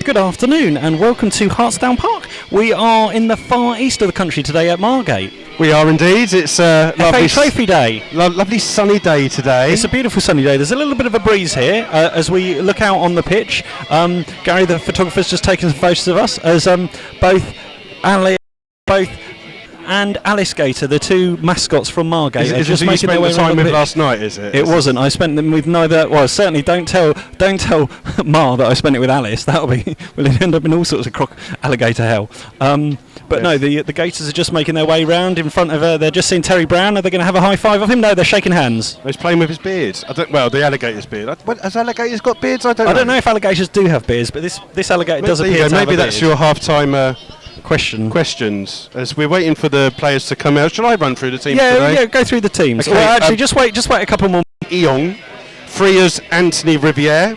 Good afternoon and welcome to Hartsdown Park. We are in the far east of the country today at Margate. We are indeed. It's a lovely FA Trophy Day. Lovely sunny day today. It's a beautiful sunny day. There's a little bit of a breeze here as we look out on the pitch. Gary, the photographer's just taken some photos of us as both and Alice Gator, the two mascots from Margate, is just making their way around the pitch. Last night, is it? It wasn't. I spent them with neither. Well, certainly don't tell Ma that I spent it with Alice. That'll be. Well, it end up in all sorts of alligator hell. But no, the Gators are just making their way round in front of. They're just seeing Terry Brown. Are they going to have a high five of him? No, they're shaking hands. He's playing with his beard. The alligator's beard. Has alligators got beards? I don't know if alligators do have beards, but this alligator does appear to have a beard. Maybe that's your half-time. Questions as we're waiting for the players to come out. Shall I run through the teams today? Yeah, go through the teams. Okay, well, actually, just wait a couple more. Eong, 3 is Anthony Riviere,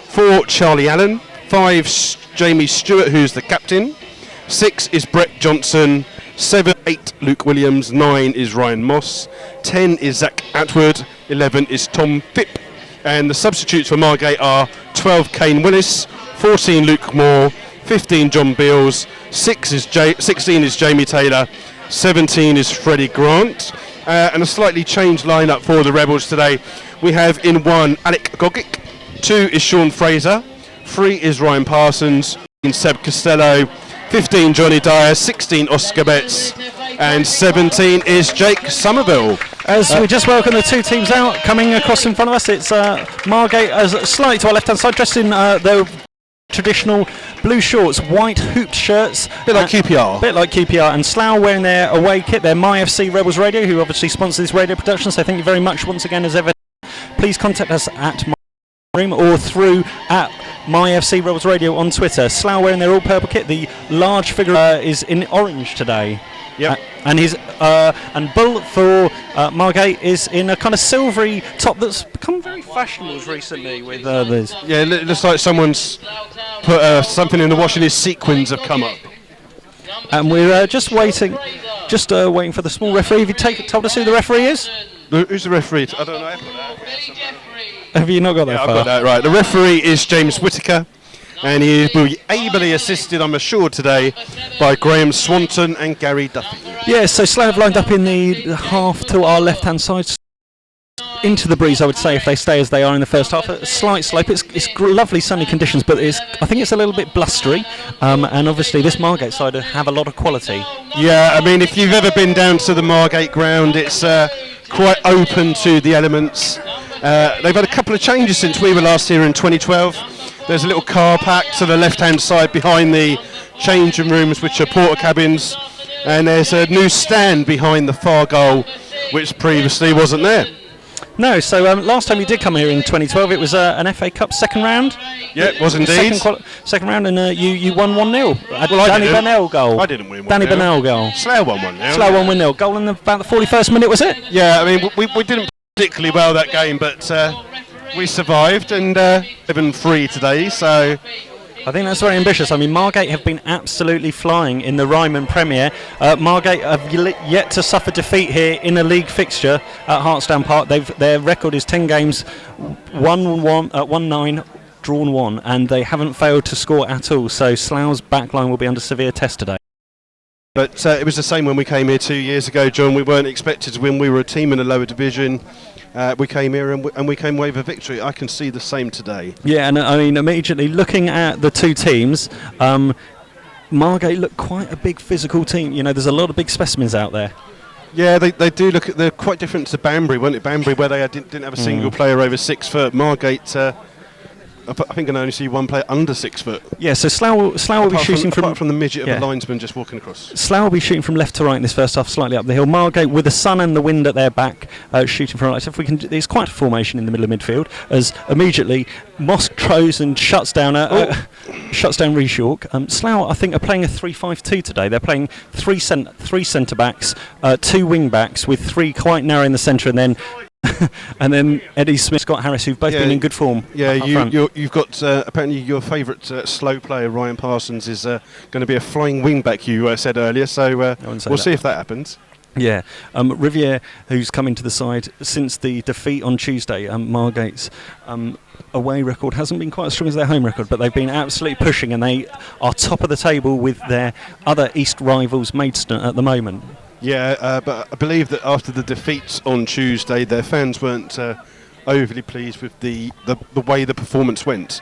4 Charlie Allen, 5 Jamie Stewart, who's the captain, 6 is Brett Johnson, 7, 8 Luke Williams, 9 is Ryan Moss, 10 is Zach Atwood, 11 is Tom Phipp, and the substitutes for Margate are 12 Kane Willis, 14 Luke Moore, 15 John Beals, 16 is Jamie Taylor, 17 is Freddie Grant, and a slightly changed lineup for the Rebels today. We have in 1 Alec Gogic, 2 is Sean Fraser, 3 is Ryan Parsons, Seb Costello, 15 Johnny Dyer, 16 Oscar Betts, and 17 is Jake Somerville. As we just welcome the two teams out, coming across in front of us, it's Margate slightly to our left-hand side, dressed in their traditional blue shorts, white hooped shirts, bit like QPR, and Slough wearing their away kit, their MyFC Rebels Radio, who obviously sponsor this radio production. So thank you very much once again as ever. Please contact us at room or through at MyFC Rebels Radio on Twitter. Slough wearing their all purple kit. The large figure is in orange today. Yep. And Bull for Margate is in a kind of silvery top that's become very fashionable recently with this. Yeah, it looks like someone's put something in the washing. His sequins have come up. And we're just waiting for the small referee. Have you told us who the referee is? Who's the referee? I don't know. Have you not got that far? I've got that right. The referee is James Whittaker, and he will be ably assisted, I'm assured, today by Graham Swanton and Gary Duffy. Yeah, so Slough have lined up in the half to our left-hand side, into the breeze, I would say, if they stay as they are in the first half. A slight slope. It's lovely sunny conditions, but I think it's a little bit blustery, and obviously this Margate side have a lot of quality. Yeah, I mean, if you've ever been down to the Margate ground, it's quite open to the elements. They've had a couple of changes since we were last here in 2012. There's a little car park to the left-hand side behind the changing rooms, which are porter cabins, and there's a new stand behind the far goal, which previously wasn't there. No, so last time you did come here in 2012, it was an FA Cup second round. Yeah, it was indeed. Second round, and you won 1-0. Danny Bennell goal. I didn't win 1-0. Danny Bennell goal. Slough won 1-0. Slough won 1-0. Goal in about the 41st minute, was it? Yeah, I mean, we didn't particularly well that game, but we survived, and 7-3 today, so I think that's very ambitious. I mean, Margate have been absolutely flying in the Ryman Premier. Margate have yet to suffer defeat here in a league fixture at Hartsdown Park. Their record is 10 games, 1-9, drawn 1, and they haven't failed to score at all. So Slough's backline will be under severe test today. But it was the same when we came here 2 years ago, John. We weren't expected to win. We were a team in a lower division. We came here and we came away with a victory. I can see the same today. Yeah, and I mean, immediately looking at the two teams, Margate look quite a big physical team. You know, there's a lot of big specimens out there. Yeah, they do look. They're quite different to Banbury, weren't it? Banbury, where they didn't have a single player over 6 foot. Margate, I think I can only see one player under 6 foot. Yeah, so Slough will be shooting from the midget of a linesman just walking across. Slough will be shooting from left to right in this first half, slightly up the hill. Margate, with the sun and the wind at their back, shooting from right. So if we can, there's quite a formation in the middle of midfield as immediately Moss throws and shuts down Reshawk. Slough, I think, are playing a 3-5-2 today. They're playing three centre backs, 2 wing backs with 3 quite narrow in the centre, and then and then Eddie Smith, Scott Harris, who've both been in good form. Yeah, you've got apparently your favourite slow player, Ryan Parsons, is going to be a flying wing back. You said earlier, so we'll see if that happens. Yeah, Riviere, who's come into the side since the defeat on Tuesday, Margate's away record hasn't been quite as strong as their home record, but they've been absolutely pushing, and they are top of the table with their other East rivals, Maidstone, at the moment. Yeah, but I believe that after the defeats on Tuesday, their fans weren't overly pleased with the way the performance went.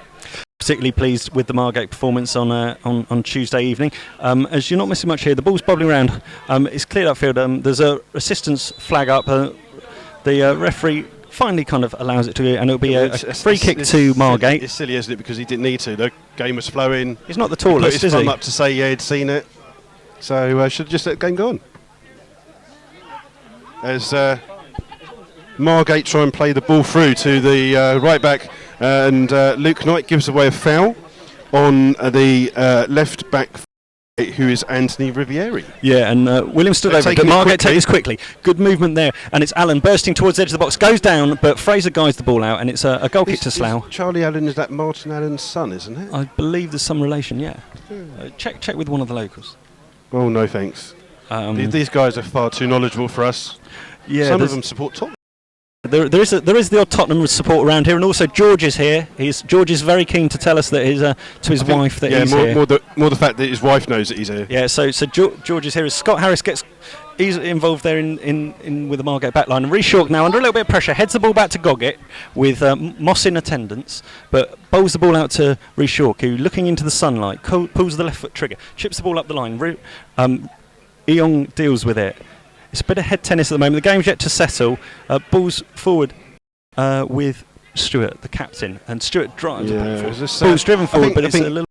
Particularly pleased with the Margate performance on Tuesday evening. As you're not missing much here, the ball's bobbling around. It's cleared upfield. There's a assistance flag up. The referee finally kind of allows it to, and it'll be a free kick to Margate. It's silly, isn't it? Because he didn't need to. The game was flowing. He's not the tallest, he put his thumb up to say he'd seen it. So should have just let the game go on. As Margate try and play the ball through to the right back, and Luke Knight gives away a foul on the left back, who is Anthony Riviere. Yeah, and William stood over, but Margate take this quickly. Good movement there, and it's Allen bursting towards the edge of the box, goes down, but Fraser guides the ball out, and it's a goal kick to Slough. Charlie Allen is that Martin Allen's son, isn't it? I believe there's some relation, yeah. Check with one of the locals. Oh, no thanks. These guys are far too knowledgeable for us. Yeah, some of them support Tottenham. There is the odd Tottenham support around here, and also George is here. George is very keen to tell us that his wife that he's here. More the fact that his wife knows that he's here. Yeah, so George is here. As Scott Harris he's involved there in with the Margate backline, and Rhys York now under a little bit of pressure heads the ball back to Goggett with Moss in attendance, but bowls the ball out to Rhys York, who, looking into the sunlight, pulls the left foot trigger, chips the ball up the line. Eong deals with it. It's a bit of head tennis at the moment. The game's yet to settle. Ball's forward with Stewart, the captain, and Stewart drives the ball forward. Ball's driven forward, but it's a little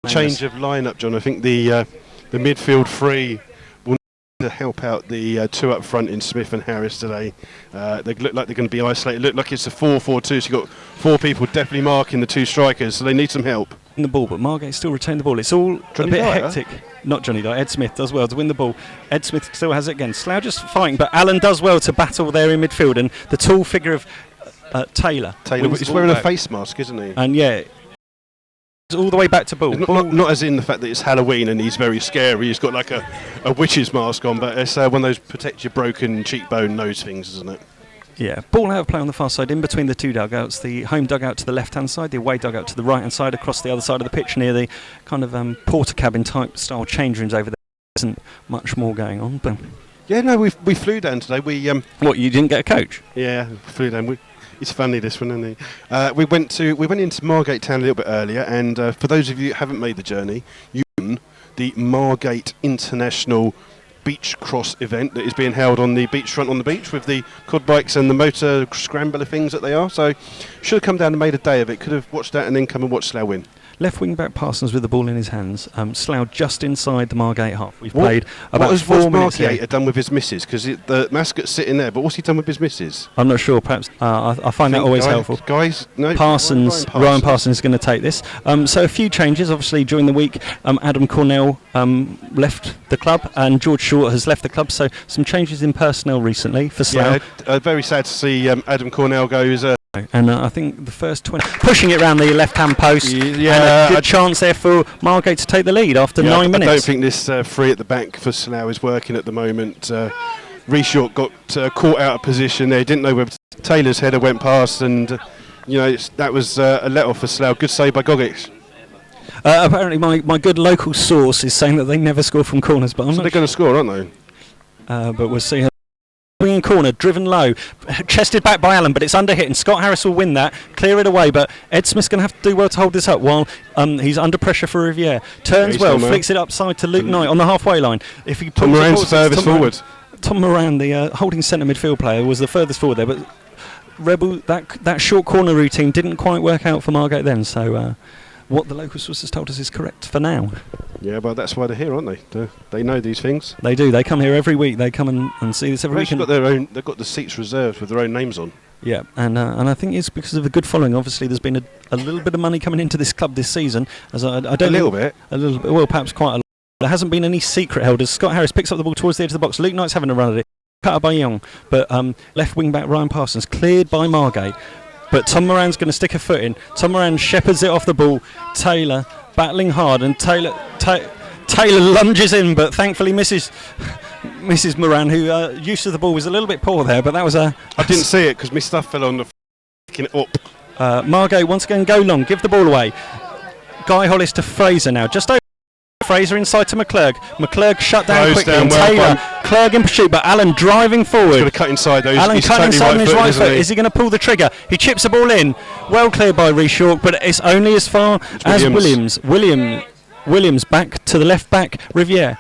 change of lineup, John. I think the midfield three will need to help out the two up front in Smith and Harris today. They look like they're going to be isolated. Look like it's a 4-4-2, so you've got four people definitely marking the two strikers, so they need some help. In the ball, but Margate still retain the ball. It's all a bit hectic. Not Johnny Dyer. Ed Smith does well to win the ball. Ed Smith still has it again. Slough just fighting, but Allen does well to battle there in midfield, and the tall figure of Taylor. He's wearing a face mask, isn't he? And yeah, it's all the way back to ball. Not as in the fact that it's Halloween and he's very scary. He's got like a witch's mask on, but it's one of those protect your broken cheekbone nose things, isn't it? Yeah, ball out of play on the far side, in between the two dugouts. The home dugout to the left-hand side, the away dugout to the right-hand side, across the other side of the pitch near the kind of porter cabin type style change rooms over there. There isn't much more going on, but yeah, no, we flew down today. What, you didn't get a coach? Yeah, we flew down. It's funny, this one, isn't it? We went into Margate town a little bit earlier, and for those of you who haven't made the journey, the Margate International beach cross event that is being held on the beachfront on the beach with the quad bikes and the motor scrambler things that they are. So should have come down and made a day of it. Could have watched that and then come and watch Slough win. Left wing back Parsons with the ball in his hands. Slough just inside the Margate half. We've played about 4 minutes. What has Margate done with his missus? Because the mascot's sitting there, but what's he done with his missus? I'm not sure. Perhaps I find that always helpful. Guys, no. Ryan Parsons is going to take this. So a few changes, obviously, during the week. Adam Cornell left the club, and George Short has left the club. So some changes in personnel recently for Slough. Yeah, very sad to see Adam Cornell go. And I think the first 20 pushing it around the left-hand post. Yeah, and a good chance there for Margate to take the lead after 9 minutes. I don't think this free at the back for Slough is working at the moment. Rhys York got caught out of position there. Didn't know where Taylor's header went past, and that was a let-off for Slough. Good save by Goggett. Apparently, my good local source is saying that they never score from corners, but they're going to score, aren't they? But we'll see. In corner, driven low, chested back by Allen, but it's under hit, and Scott Harris will win that, clear it away, but Ed Smith's going to have to do well to hold this up while he's under pressure for Riviere. Turns well, flicks it upside to Luke Knight on the halfway line. If he Tom Moran's furthest forward. Tom Moran, the holding centre midfield player, was the furthest forward there, but Rebel, that short corner routine didn't quite work out for Margate then, so what the local sources told us is correct for now. Yeah, well, that's why they're here, aren't they? They know these things. They do. They come here every week. They come and see this every week. They've got the seats reserved with their own names on. Yeah, and I think it's because of the good following. Obviously, there's been a little bit of money coming into this club this season. As I don't a little bit. Well, perhaps quite a lot. There hasn't been any secret held. As Scott Harris picks up the ball towards the edge of the box, Luke Knight's having a run at it. Cut up by Young, but left wing back Ryan Parsons cleared by Margate. But Tom Moran's going to stick a foot in. Tom Moran shepherds it off the ball. Taylor battling hard, and Taylor lunges in, but thankfully misses Mrs. Moran, who use of the ball was a little bit poor there, but that was a... I didn't see it because my stuff fell on the f***ing up. Margate once again go long, give the ball away. Guy Hollis to Fraser now, just over Fraser inside to McClurg. McClurg shut down Closed quickly, down, and well Taylor, done. Clerg in pursuit, but Allen driving forward. He's going to cut inside those. Allen He's cutting totally inside on his right foot. isn't he? Is he going to pull the trigger? He chips the ball in. Well cleared by Reece York, but it's only as far as Williams. Williams back to the left back. Riviere.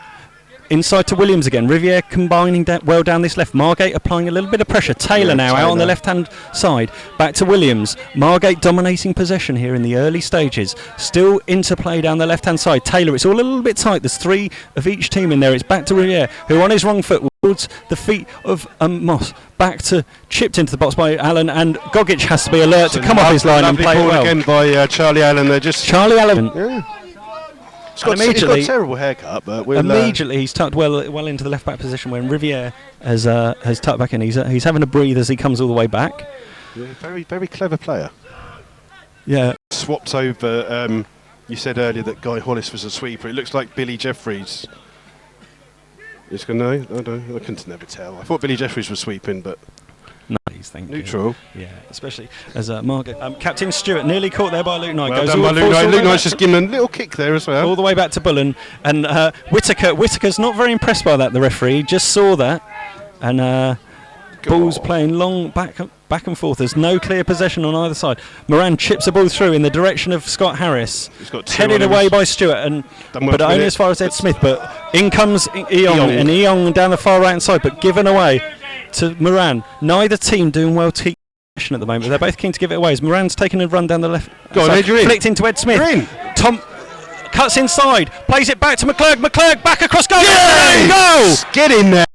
Inside to Williams again. Riviere combining well down this left. Margate applying a little bit of pressure. Taylor now out on the left-hand side. Back to Williams. Margate dominating possession here in the early stages. Still interplay down the left-hand side. Taylor, it's all a little bit tight. There's 3 of each team in there. It's back to Riviere, who on his wrong foot towards the feet of Moss. Back to chipped into the box by Allen, and Gogic has to be alert to come off his line and play it well. Again by Charlie Allen. They're just Charlie Allen. Yeah. He's got a terrible haircut, but immediately he's tucked well into the left back position when Riviere has tucked back in. He's having a breathe as he comes all the way back. Yeah, very very clever player. Yeah. Swapped over. You said earlier that Guy Hollis was a sweeper. It looks like Billy Jeffries. It's going no, I couldn't never tell. I thought Billy Jeffries was sweeping, but nice, thank you. Neutral. Yeah, especially as Margaret. Captain Stewart nearly caught there by Luke Knight. Well goes done by Luke Knight. Luke Knight's just given a little kick there as well. All the way back to Bullen. And Whittaker's not very impressed by that, the referee. Just saw that. And ball's playing long back and forth. There's no clear possession on either side. Moran chips the ball through in the direction of Scott Harris. He's got headed away by Stewart, but only as far as Ed Smith. But in comes Eong, and Eong down the far right hand side, but given away to Moran. Neither team doing well to keep possession at the moment. They're both keen to give it away. As Moran's taken a run down the left. Go on, Ed, you're in. Flicked into Ed Smith. You're in. Tom cuts inside, plays it back to McClurg. McClurg back across goal. Yay! Goal! Get in there.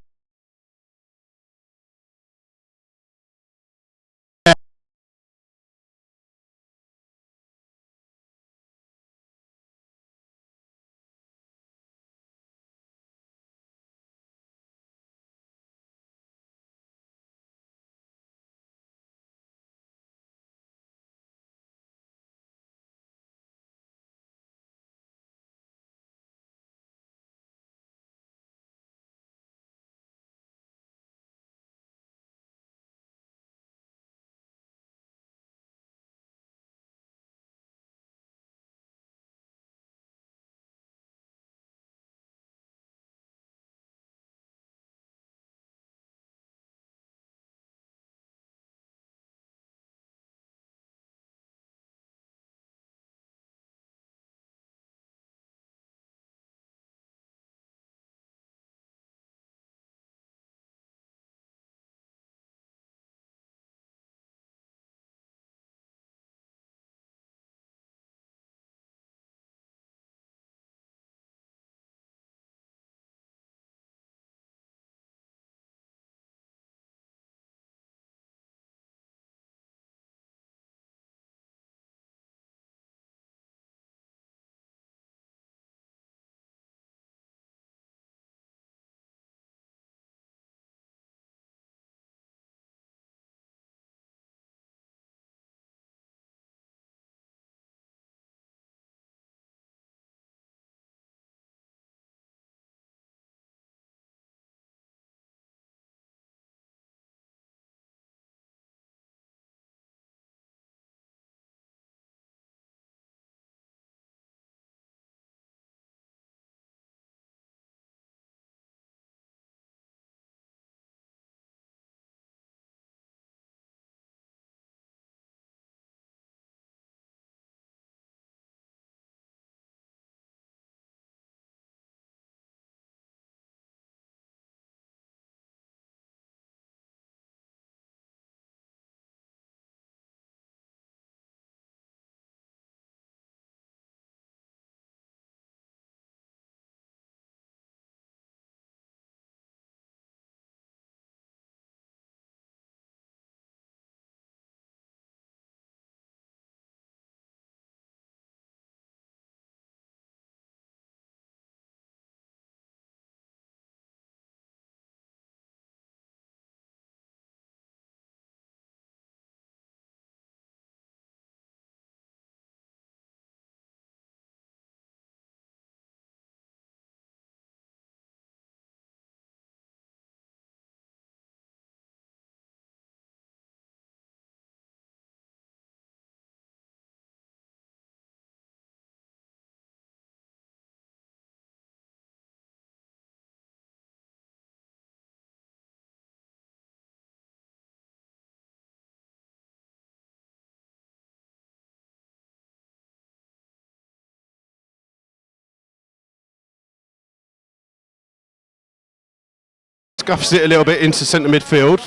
scuffs it a little bit into centre midfield,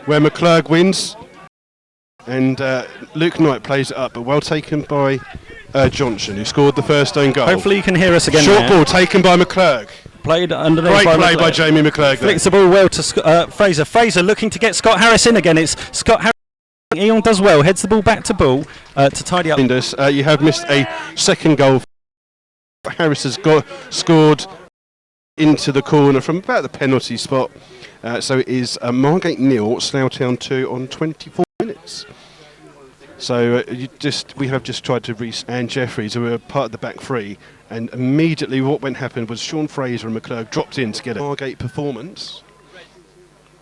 where McClurg wins, and Luke Knight plays it up, but well taken by Johnson, who scored the first own goal. Hopefully you can hear us again. Short ball taken by McClurg. Played underneath. Great play by Jamie McClurg. Flicks the ball well to Fraser. Fraser looking to get Scott Harris in again. It's Scott Harris. Eon does well. Heads the ball back to Bull to tidy up. You have missed a second goal. Harris has scored into the corner from about the penalty spot. So it is Margate 0, Slough Town 2 on 24 minutes. So we have just tried to reach and Jeffries, who were part of the back three, and immediately what happened was Sean Fraser and McClurg dropped in to get a Margate performance.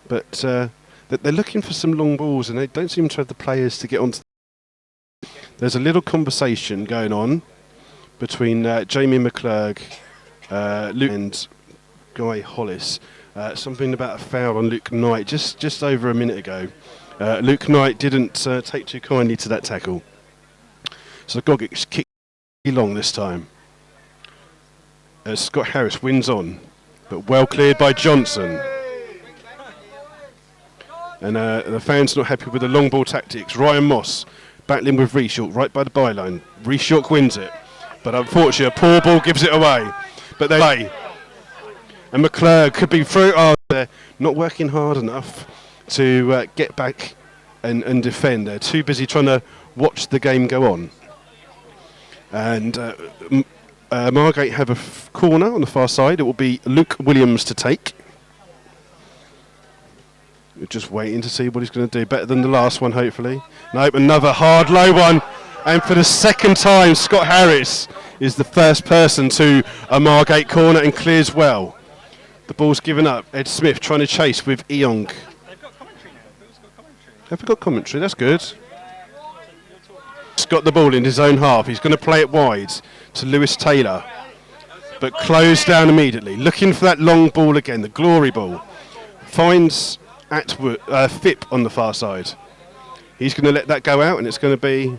But they're looking for some long balls, and they don't seem to have the players to get onto. There's a little conversation going on between Jamie McClurg, Luke and Guy Hollis. Something about a foul on Luke Knight just over a minute ago. Luke Knight didn't take too kindly to that tackle. So Gogic kicked long this time. Scott Harris wins on, but well cleared by Johnson. And the fans not happy with the long ball tactics. Ryan Moss battling with Reshaw right by the byline. Reshaw wins it, but unfortunately a poor ball gives it away. But they play. And McClurg could be through. They're not working hard enough to get back and defend. They're too busy trying to watch the game go on. And Margate have a corner on the far side. It will be Luke Williams to take. We're just waiting to see what he's going to do. Better than the last one, hopefully. Nope, another hard, low one. And for the second time, Scott Harris is the first person to a Margate corner and clears well. The ball's given up. Ed Smith trying to chase with Eong. They've got commentary now. Who's got commentary? Have we got commentary? That's good. He's got the ball in his own half. He's going to play it wide to Lewis Taylor. But closed down immediately. Looking for that long ball again, the glory ball. Finds Atwood, Phipp on the far side. He's going to let that go out, and it's going to be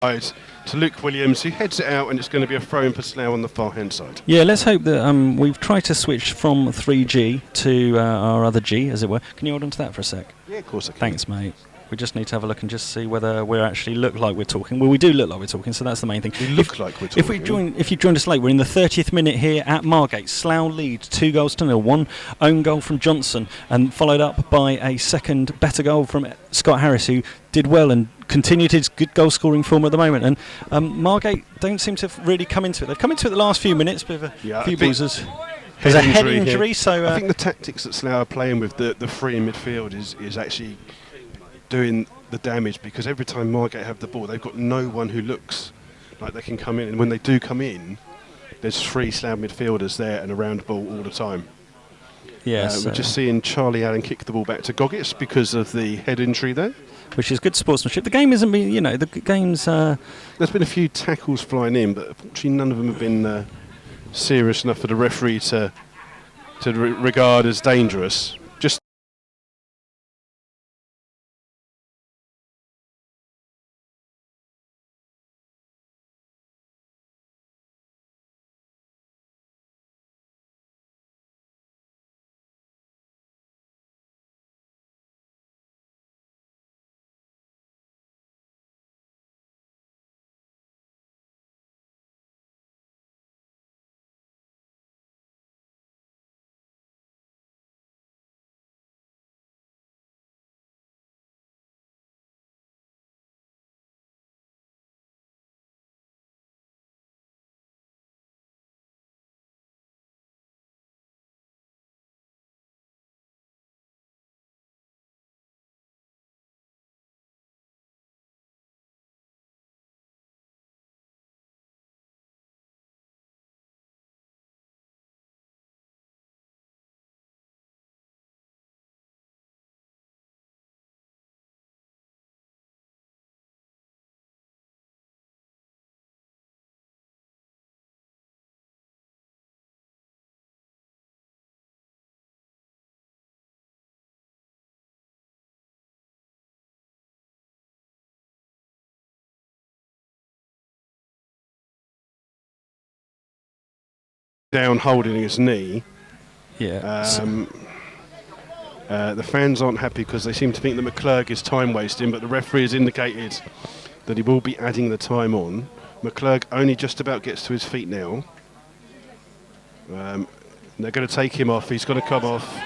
to Luke Williams, who heads it out, and it's going to be a throw-in for Slough on the far-hand side. Yeah, let's hope that we've tried to switch from 3G to our other G, as it were. Can you hold on to that for a sec? Yeah, of course I can. Thanks, mate. We just need to have a look and just see whether we actually look like we're talking. Well, we do look like we're talking, so that's the main thing. We look like we're talking. If you joined us late, we're in the 30th minute here at Margate. Slough lead 2-0. One own goal from Johnson, and followed up by a second better goal from Scott Harris, who did well and continued his good goal scoring form at the moment. And Margate don't seem to have really come into it. They've come into it the last few minutes, but a few bruises. There's a head injury, so I think the tactics that Slough are playing with the three in midfield is actually doing the damage, because every time Margate have the ball, they've got no one who looks like they can come in, and when they do come in, there's three Slough midfielders there and around the ball all the time. Yes, we're just seeing Charlie Allen kick the ball back to Goggins because of the head injury there, which is good sportsmanship. The game isn't being, the game's. There's been a few tackles flying in, but unfortunately none of them have been serious enough for the referee to regard as dangerous. Just down holding his knee. Yeah. The fans aren't happy because they seem to think that McClurg is time wasting, but the referee has indicated that he will be adding the time on. McClurg only just about gets to his feet now. They're going to take him off. He's going to come off.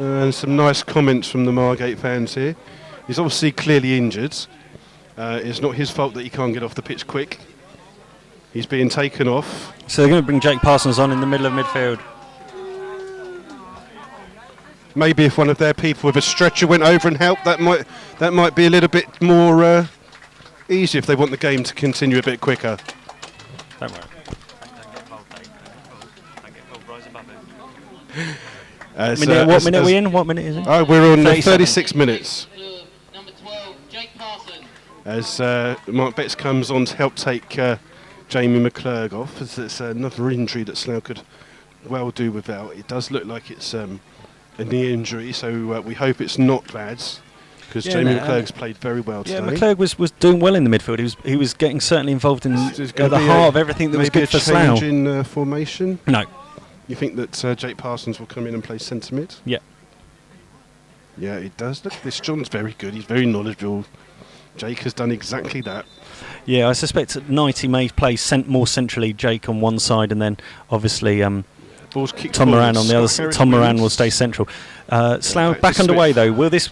And some nice comments from the Margate fans here. He's obviously clearly injured. It's not his fault that he can't get off the pitch quick. He's being taken off. So they're going to bring Jake Parsons on in the middle of midfield. Maybe if one of their people with a stretcher went over and helped, that might be a little bit more easy if they want the game to continue a bit quicker. Don't worry. What minute are we in? What minute is it? Oh, we're on 36 minutes. Number 12, Jake Parsons. As Mark Betts comes on to help take Jamie McClurg off, as it's another injury that Slough could well do without. It does look like it's a knee injury, so we hope it's not bad, because Jamie McClurg's played very well today. Yeah, McClurg was doing well in the midfield. He was getting certainly involved in the heart of everything that was good for Slough. Maybe a change in formation? No. You think that Jake Parsons will come in and play centre mid? Yeah. Yeah, it does. Look, this John's very good. He's very knowledgeable. Jake has done exactly that. Yeah, I suspect at night he may play more centrally, Jake on one side, and then obviously Tom Moran on the other. Tom Moran will stay central. Slough back underway though. Will this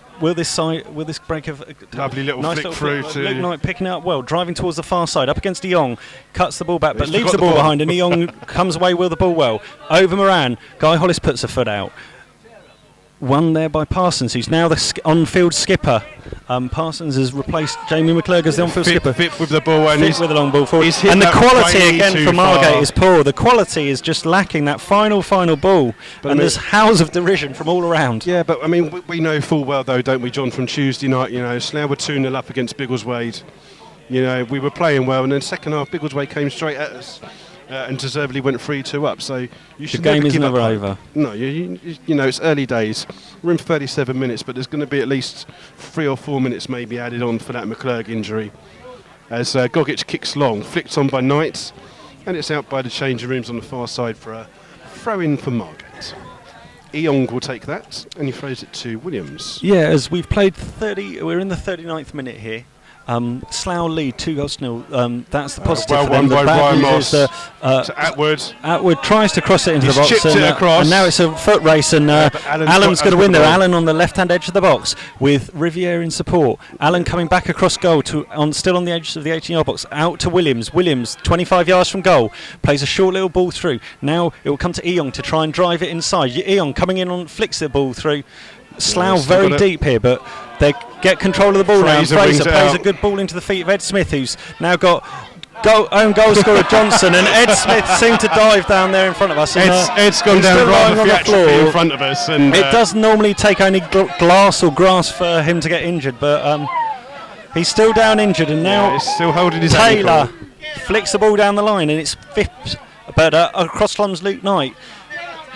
break of lovely little nice flick through to Luke Knight picking it up well, driving towards the far side, up against De Jong, cuts the ball back, but leaves the ball behind, and De Jong comes away with the ball well over Moran. Guy Hollis puts a foot out. Won there by Parsons, who's now the on-field skipper. Parsons has replaced Jamie McClurg as the on-field skipper. Fit with the ball, and with a long ball forward. And the quality again for Margate is poor. The quality is just lacking that final ball. But and there's howls of derision from all around. Yeah, but I mean, we know full well though, don't we, John, from Tuesday night, Slough were 2-0 up against Biggleswade. We were playing well, and then second half Biggleswade came straight at us. And deservedly went 3-2 up. So you should the game never is give never up over. No, it's early days. We're in 37 minutes, but there's going to be at least 3 or 4 minutes maybe added on for that McClurg injury. As Gogic kicks long, flicked on by Knight, and it's out by the changing rooms on the far side for a throw-in for Margate. Eong will take that, and he throws it to Williams. Yeah, as we've played we're in the 39th minute here. Slough lead 2-0. That's the positive. Well for them. won by Ryan Moss to Atwood. Atwood tries to cross it into the box. Chipped it across. And now it's a foot race, and Allen's going to win there. Allen on the left-hand edge of the box with Riviere in support. Allen coming back across goal still on the edge of the 18-yard box. Out to Williams. Williams, 25 yards from goal, plays a short little ball through. Now it will come to Eong to try and drive it inside. Eong coming in flicks the ball through. Slough very deep here, but they get control of the ball now. Fraser plays a good ball into the feet of Ed Smith, who's now got own goal scorer Johnson, and Ed Smith seemed to dive down there in front of us. Ed's gone down rather theatrically in front of us. And it does normally take only glass or grass for him to get injured, but he's still down injured, and now he's still holding his Taylor ankle. Flicks the ball down the line, and it's Phipps, but across comes Luke Knight.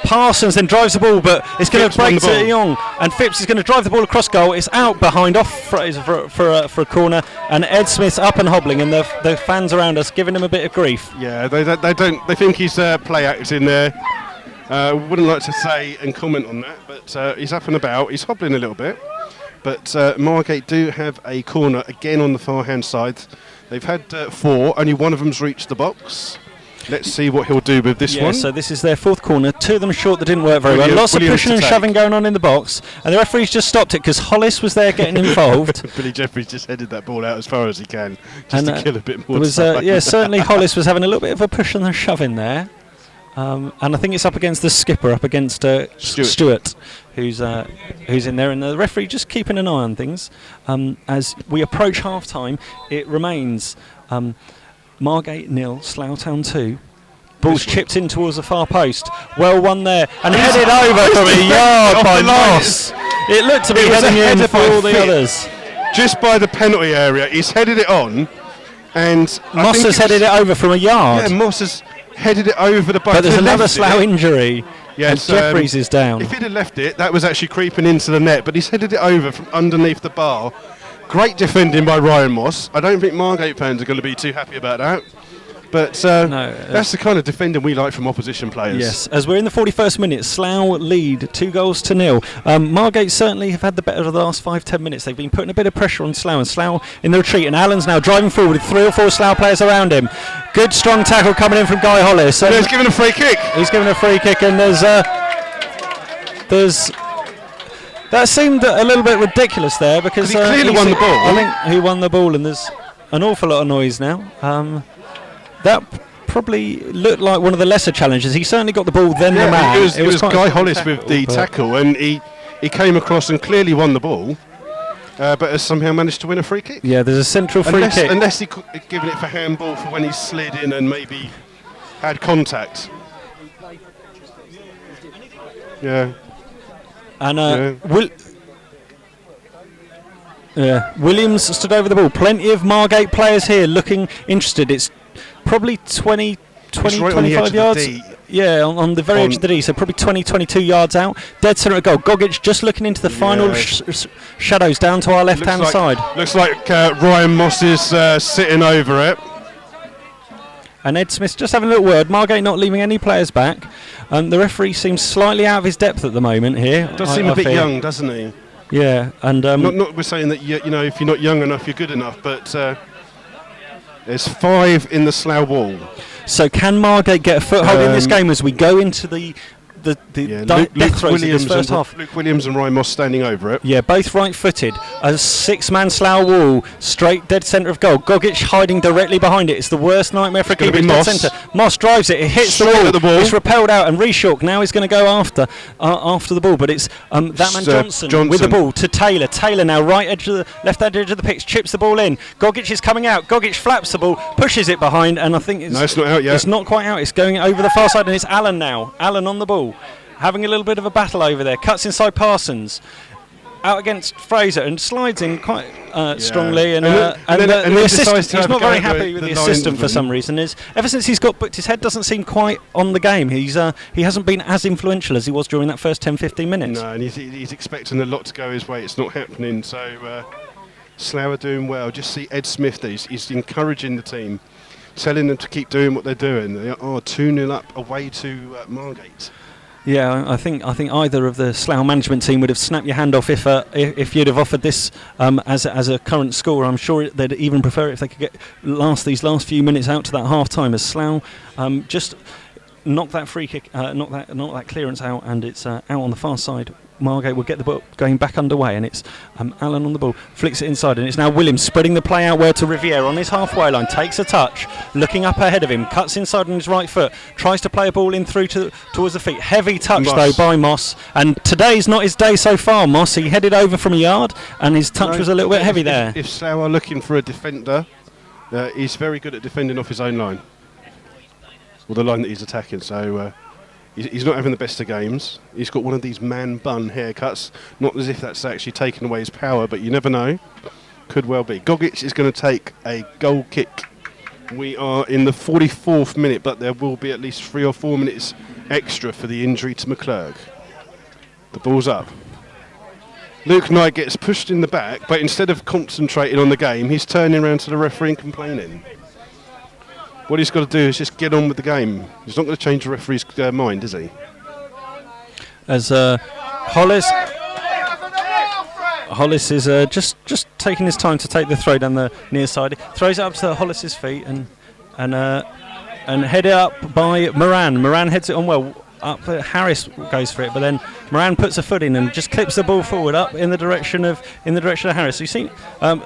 Parsons then drives the ball, but it's going to break to Young, and Phipps is going to drive the ball across goal. It's out behind off Fraser for a corner, and Ed Smith's up and hobbling, and the fans around us giving him a bit of grief. Yeah, they think he's play acting there. Wouldn't like to say and comment on that, but he's up and about. He's hobbling a little bit, but Margate do have a corner again on the far hand side. They've had 4, only one of them's reached the box. Let's see what he'll do with this one. So this is their 4th corner. 2 of them short that didn't work very well. Lots of pushing and shoving going on in the box, and the referee's just stopped it because Hollis was there getting involved. Billy Jeffries just headed that ball out as far as he can, just to kill a bit more. Certainly Hollis was having a little bit of a push and a shove in there, and I think it's up against the skipper, up against Stewart, who's in there, and the referee just keeping an eye on things. As we approach half time, it remains Margate 0, Slough Town 2. Ball's chipped in towards the far post. Well won there, and headed over from a yard by Moss. It looked to be heading in for all the others. Just by the penalty area, he's headed it on, and Moss has headed it over from a yard. Yeah, Moss has headed it over the bar. But there's another Slough injury. Yes, and Jeffries is down. If he'd have left it, that was actually creeping into the net, but he's headed it over from underneath the bar. Great defending by Ryan Moss. I don't think Margate fans are going to be too happy about that. But that's the kind of defending we like from opposition players. Yes, as we're in the 41st minute, Slough lead 2-0. Margate certainly have had the better of the last 5-10 minutes. They've been putting a bit of pressure on Slough, and Slough in the retreat, and Allen's now driving forward with 3 or 4 Slough players around him. Good strong tackle coming in from Guy Hollis. And he's given a free kick. He's given a free kick, and there's that seemed a little bit ridiculous there, because he clearly won the ball. I think he won the ball, and there's an awful lot of noise now. That probably looked like one of the lesser challenges. He certainly got the ball, then the man. It was Guy Hollis with the tackle, and he came across and clearly won the ball, but has somehow managed to win a free kick. Yeah, there's a central free kick. Unless he given it for handball for when he slid in and maybe had contact. Yeah. And Williams stood over the ball. Plenty of Margate players here looking interested. It's probably 20, Right 25 yards. Yeah, on the very edge of the D, so probably 20, 22 yards out. Dead centre of goal. Gogic just looking into the final shadows down to our left-hand side. Looks like Ryan Moss is sitting over it. And Ed Smith's just having a little word. Margate not leaving any players back. The referee seems slightly out of his depth at the moment here. Does seem a bit young, doesn't he? Yeah, and not we're saying that you know, if you're not young enough, you're good enough, but there's 5 in the Slough wall. So can Margate get a foothold in this game as we go into the death throes in this first half? Luke Williams and Ryan Moss standing over it. Yeah, both right-footed. A 6-man Slough wall, straight dead centre of goal. Gogic hiding directly behind it. It's the worst nightmare for a keeper. Dead centre. Moss drives it. It hits the wall. It's repelled out, and Reshalk now is going to go after the ball. But it's that man Johnson with the ball to Taylor. Taylor now left edge of the pitch, chips the ball in. Gogic is coming out. Gogic flaps the ball, pushes it behind, and I think it's not out yet. It's not quite out. It's going over the far side, and it's Allen now. Allen on the ball, having a little bit of a battle over there. Cuts inside Parsons, out against Fraser, and slides in quite strongly. And the assistant, he's not very happy with the assistant for some reason. Ever since he's got booked, his head doesn't seem quite on the game. He hasn't been as influential as he was during that first 10-15 minutes. No, and he's expecting a lot to go his way. It's not happening. So Slough are doing well. Just see Ed Smith. He's encouraging the team, telling them to keep doing what they're doing. They are 2-0 up away to Margate. Yeah, I think either of the Slough management team would have snapped your hand off if you'd have offered this as a current score. I'm sure they'd even prefer it if they could get these last few minutes out to that half time, as Slough just knock that free kick, knock that clearance out, and it's out on the far side. Margate will get the ball going back underway, and it's Allen on the ball, flicks it inside, and it's now Williams spreading the play out to Riviere on his halfway line, takes a touch, looking up ahead of him, cuts inside on his right foot, tries to play a ball in through towards the feet. Heavy touch though by Moss, and today's not his day so far. Moss, he headed over from a yard, and his touch was a little bit heavy there. If Slough are looking for a defender, he's very good at defending off his own line, or the line that he's attacking. So he's not having the best of games. He's got one of these man bun haircuts. Not as if that's actually taken away his power, but you never know. Could well be. Gogic is going to take a goal kick. We are in the 44th minute, but there will be at least 3 or 4 minutes extra for the injury to McClurg. The ball's up. Luke Knight gets pushed in the back, but instead of concentrating on the game, he's turning around to the referee and complaining. What he's got to do is just get on with the game. He's not going to change the referee's mind, is he? As Hollis is just taking his time to take the throw down the near side. Throws it up to Hollis's feet and headed up by Moran. Moran heads it on well. Up Harris goes for it, but then Moran puts a foot in and just clips the ball forward up in the direction of Harris. So you see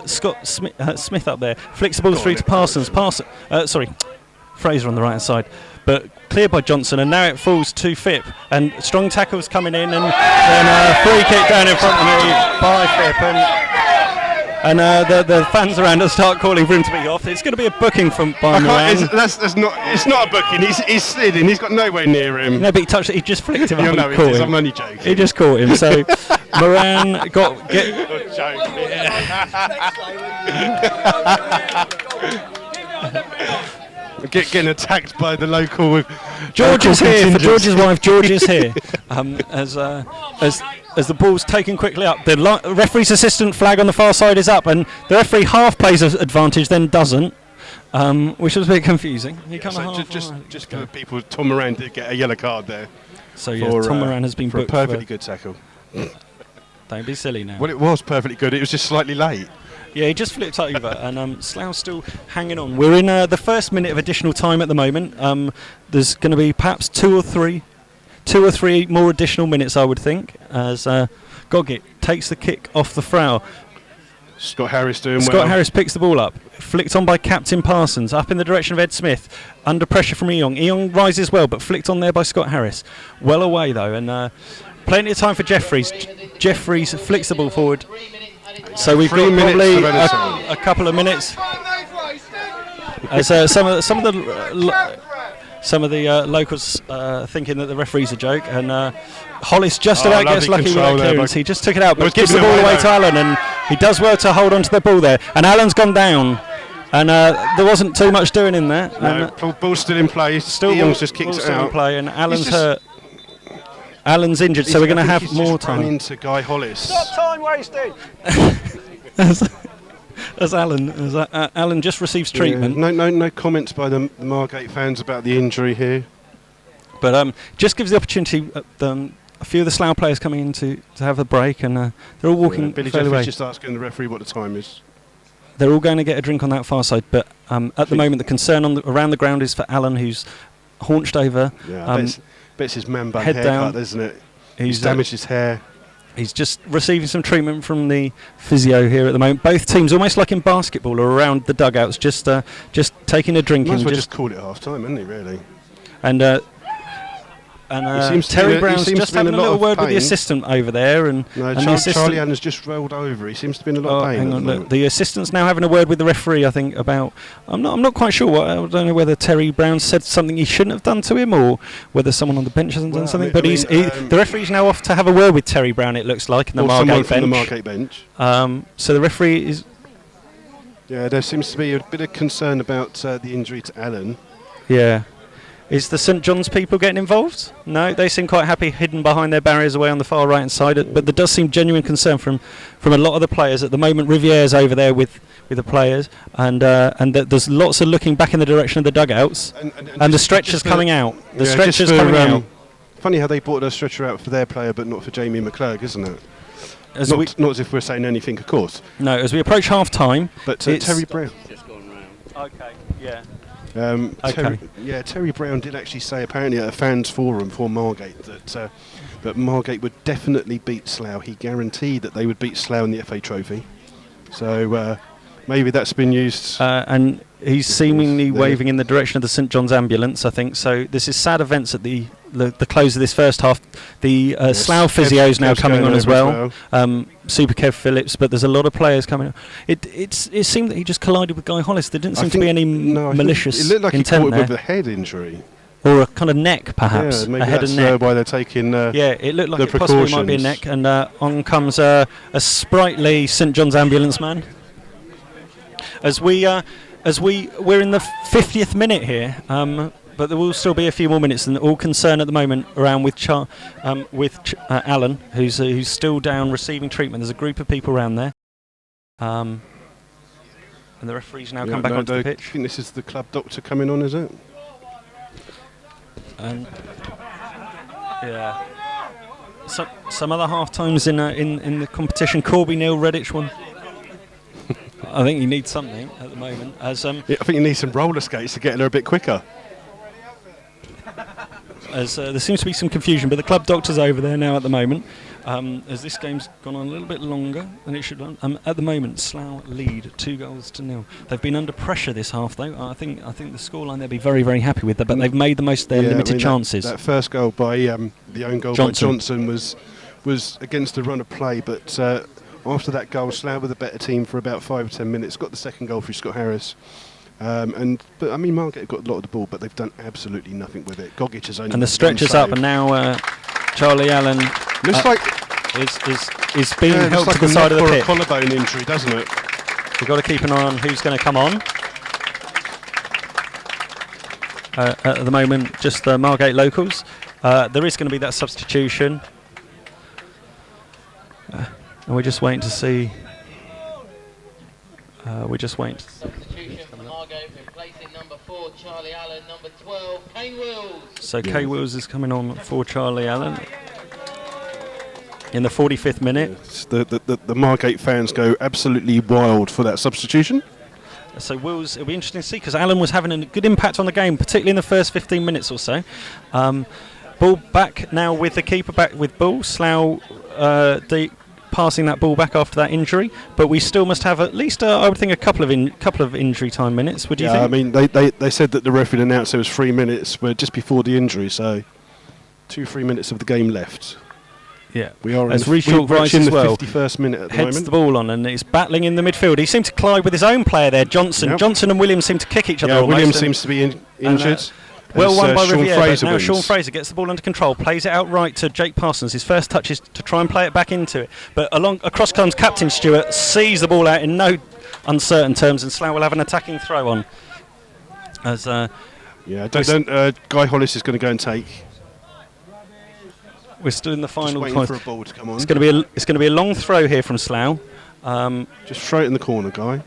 Scott Smith up there flicks the ball through to Parsons. Fraser on the right hand side, but cleared by Johnson, and now it falls to Phipp, and strong tackles coming in, and then a free kick down in front of me by Phipp, and the fans around us start calling for him to be off. It's going to be a booking by Moran. It's not a booking. He's sliding. He's got nowhere near him. No, but he touched it. He just flicked him up and caught him. I'm only joking. He just caught him. So Moran getting attacked by the local. George is here for George's wife. George is here as the ball's taken quickly up. The referee's assistant flag on the far side is up, and the referee half plays advantage, then doesn't. which was a bit confusing. He kind So of just for people, Tom Moran did get a yellow card there. So yeah, Tom Moran has been for a booked perfectly good tackle. Don't be silly now. Well, it was perfectly good. It was just slightly late. Yeah, he just flipped over, and Slough's still hanging on. We're in the first minute of additional time at the moment. There's going to be perhaps two or three more additional minutes, I would think, as Goggett takes the kick off the throw. Scott Harris doing well. Scott Harris picks the ball up, flicked on by Captain Parsons, up in the direction of Ed Smith, under pressure from Eong. Eong rises well, but flicked on there by Scott Harris. Well away though, and plenty of time for Jeffries. Jeffries flicks the ball forward. So we've got probably a couple of minutes. As some of the locals thinking that the referee's a joke, and Hollis just about gets lucky with that clearance. He just took it out, but gives the ball away to Allen, and he does well to hold on to the ball there. And Allen's gone down, and there wasn't too much doing in there. No, ball's still in play. Still, just kicked it out. In play, and Allen's hurt. Allen's injured, so we're going to have more time. Into Guy Hollis. Stop time wasted. as Allen just receives treatment. Yeah, no comments by the Margate fans about the injury here. But just gives the opportunity. A few of the Slough players coming in to have a break, and they're all walking Billy fairly Jeffries away. just asking the referee what the time is. They're all going to get a drink on that far side, but at the moment the concern around the ground is for Allen, who's haunched over. Yeah, it's his man bun head haircut, down, isn't it? He's damaged his hair. He's just receiving some treatment from the physio here at the moment. Both teams, almost like in basketball, are around the dugouts, just taking a drink. Might as well just call it half time, isn't he? Really. And Terry Brown's just having a little word with the assistant over there, and Charlie Allen has just rolled over. He seems to be in a lot of pain. Hang on, look, the assistant's now having a word with the referee. I think about. I'm not quite sure. I don't know whether Terry Brown said something he shouldn't have done to him, or whether someone on the bench hasn't done something. The referee's now off to have a word with Terry Brown. It looks like in the Margate bench. From the Margate bench. So the referee is. Yeah, there seems to be a bit of concern about the injury to Allen. Yeah. Is the St John's people getting involved? No, they seem quite happy, hidden behind their barriers away on the far right-hand side. But there does seem genuine concern from a lot of the players at the moment. Riviere's over there with the players, and there's lots of looking back in the direction of the dugouts, and the stretcher's coming out. The stretcher's coming out. Funny how they brought a stretcher out for their player, but not for Jamie McClurg, isn't it? Not as if we're saying anything, of course. No, as we approach half-time. But Terry Brown. Just gone round. Okay, yeah. Terry Brown did actually say apparently at a fans forum for Margate that Margate would definitely beat Slough. He guaranteed that they would beat Slough in the FA Trophy. So maybe that's been used. And he's seemingly waving in the direction of the St John's ambulance, I think. So this is sad events at the close of this first half. The Slough physio's now coming on as well. Super Kev Phillips, but there's a lot of players coming on. It seemed that he just collided with Guy Hollis. There didn't seem to be any malicious intent. It looked like he caught him with a head injury. Or a kind of neck, perhaps. Yeah, maybe a head that's and neck. why they're taking it looked like the it possibly might be a neck. And on comes a sprightly St John's ambulance man. As we're in the 50th minute here, but there will still be a few more minutes, and all concern at the moment around with Alan, who's still down receiving treatment. There's a group of people around there, and the referee's now come back onto the pitch. I think this is the club doctor coming on, is it? Yeah. Some other half times in the competition. Corby 0, Redditch 1. I think you need something at the moment. I think you need some roller skates to get there a bit quicker. As there seems to be some confusion, but the club doctor's over there now at the moment. As this game's gone on a little bit longer than it should have. At the moment, Slough lead 2-0. They've been under pressure this half, though. I think the scoreline they'll be very, very happy with that. But they've made the most of their limited chances. That first goal by the own goal by Johnson was against the run of play, but after that goal, Slough were the better team for about 5 or 10 minutes. Got the second goal through Scott Harris. But Margate have got a lot of the ball, but they've done absolutely nothing with it. Goggett has only. And the stretcher's up, and now Charlie Allen looks like is being held like to the side of the pit. A collarbone injury, doesn't it? We've got to keep an eye on who's going to come on. At the moment, just the Margate locals. There is going to be that substitution, and we're just waiting to see. Substitution for Margate, Replacing number 4, Charlie Allen. Number 12, Kane Wills. So Kay Wills is coming on for Charlie Allen in the 45th minute. The Margate fans go absolutely wild for that substitution. So Wills, it'll be interesting to see because Allen was having a good impact on the game, particularly in the first 15 minutes or so. Ball back now with the keeper back with ball. Slough passing that ball back after that injury, but we still must have at least, I would think, a couple of injury time minutes. Would you think? I mean, they said that the referee announced there was 3 minutes, but just before the injury, so 2-3 minutes of the game left. Yeah, we are as in the 51st minute at the heads moment. the ball on and it's battling in the midfield. He seemed to collide with his own player there, Johnson. Yep. Johnson and Williams seem to kick each other. Yeah, almost, Williams seems to be injured. Well won by Sean Riviere, Fraser but now wins. Sean Fraser gets the ball under control, plays it out right to Jake Parsons. His first touch is to try and play it back into it. But across comes Captain Stewart, sees the ball out in no uncertain terms, and Slough will have an attacking throw on. As Guy Hollis is going to go and take. We're still in the final. Just waiting for a ball to come on. It's going to be a long throw here from Slough. Just throw it in the corner, Guy.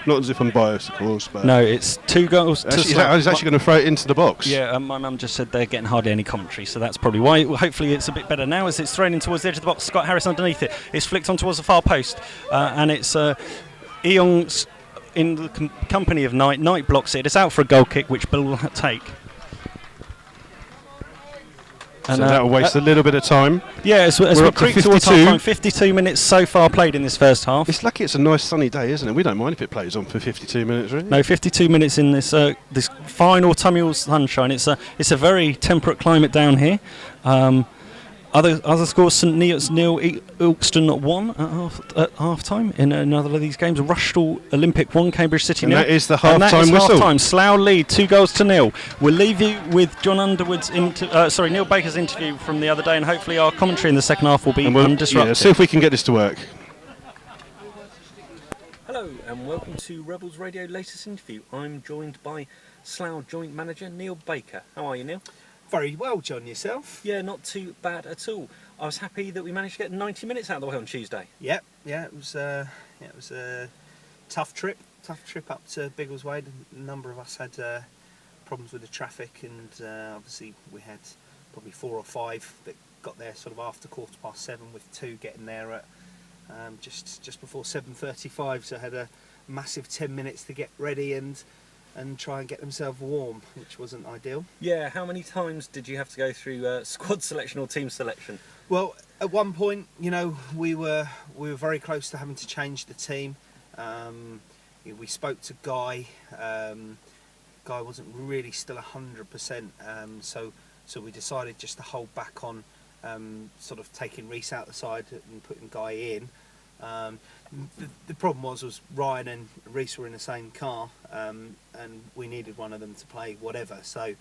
Not as if I'm biased, of course, but no, it's 2 goals to Slough. He's actually going to throw it into the box. Yeah, my mum just said they're getting hardly any commentary, so that's probably why. Hopefully it's a bit better now as it's thrown in towards the edge of the box. Scott Harris underneath it. It's flicked on towards the far post, and it's Eong in the company of Knight. Knight blocks it. It's out for a goal kick, which Bill will take. And that'll waste a little bit of time. Yeah, as we up to creep towards 52. half time, 52 minutes so far played in this first half. It's lucky it's a nice sunny day, isn't it? We don't mind if it plays on for 52 minutes, really. No, 52 minutes in this this fine autumnal sunshine. It's a very temperate climate down here. Other scores: St Neots 0, Ilkeston 1 at half time in another of these games. Rushall Olympic 1, Cambridge City 0. And that is the half-time whistle. Half-time. Slough lead 2-0. We'll leave you with John Underwood's Neil Baker's interview from the other day, and hopefully our commentary in the second half will be undisrupted. Yeah, see if we can get this to work. Hello and welcome to Rebels Radio latest interview. I'm joined by Slough Joint Manager Neil Baker. How are you, Neil? Very well, John. Yourself? Yeah, not too bad at all. I was happy that we managed to get 90 minutes out of the way on Tuesday. Yep. Yeah, it was a tough trip. Tough trip up to Biggleswade. A number of us had problems with the traffic, and obviously we had probably 4 or 5 that got there sort of after 7:15, with 2 getting there at just before 7:35. So I had a massive 10 minutes to get ready and try and get themselves warm, which wasn't ideal. Yeah, how many times did you have to go through squad selection or team selection? Well, at one point, we were very close to having to change the team. We spoke to Guy. Guy wasn't really still 100%, so we decided just to hold back on sort of taking Reece out the side and putting Guy in. The problem was Ryan and Reece were in the same car, and we needed one of them to play whatever. So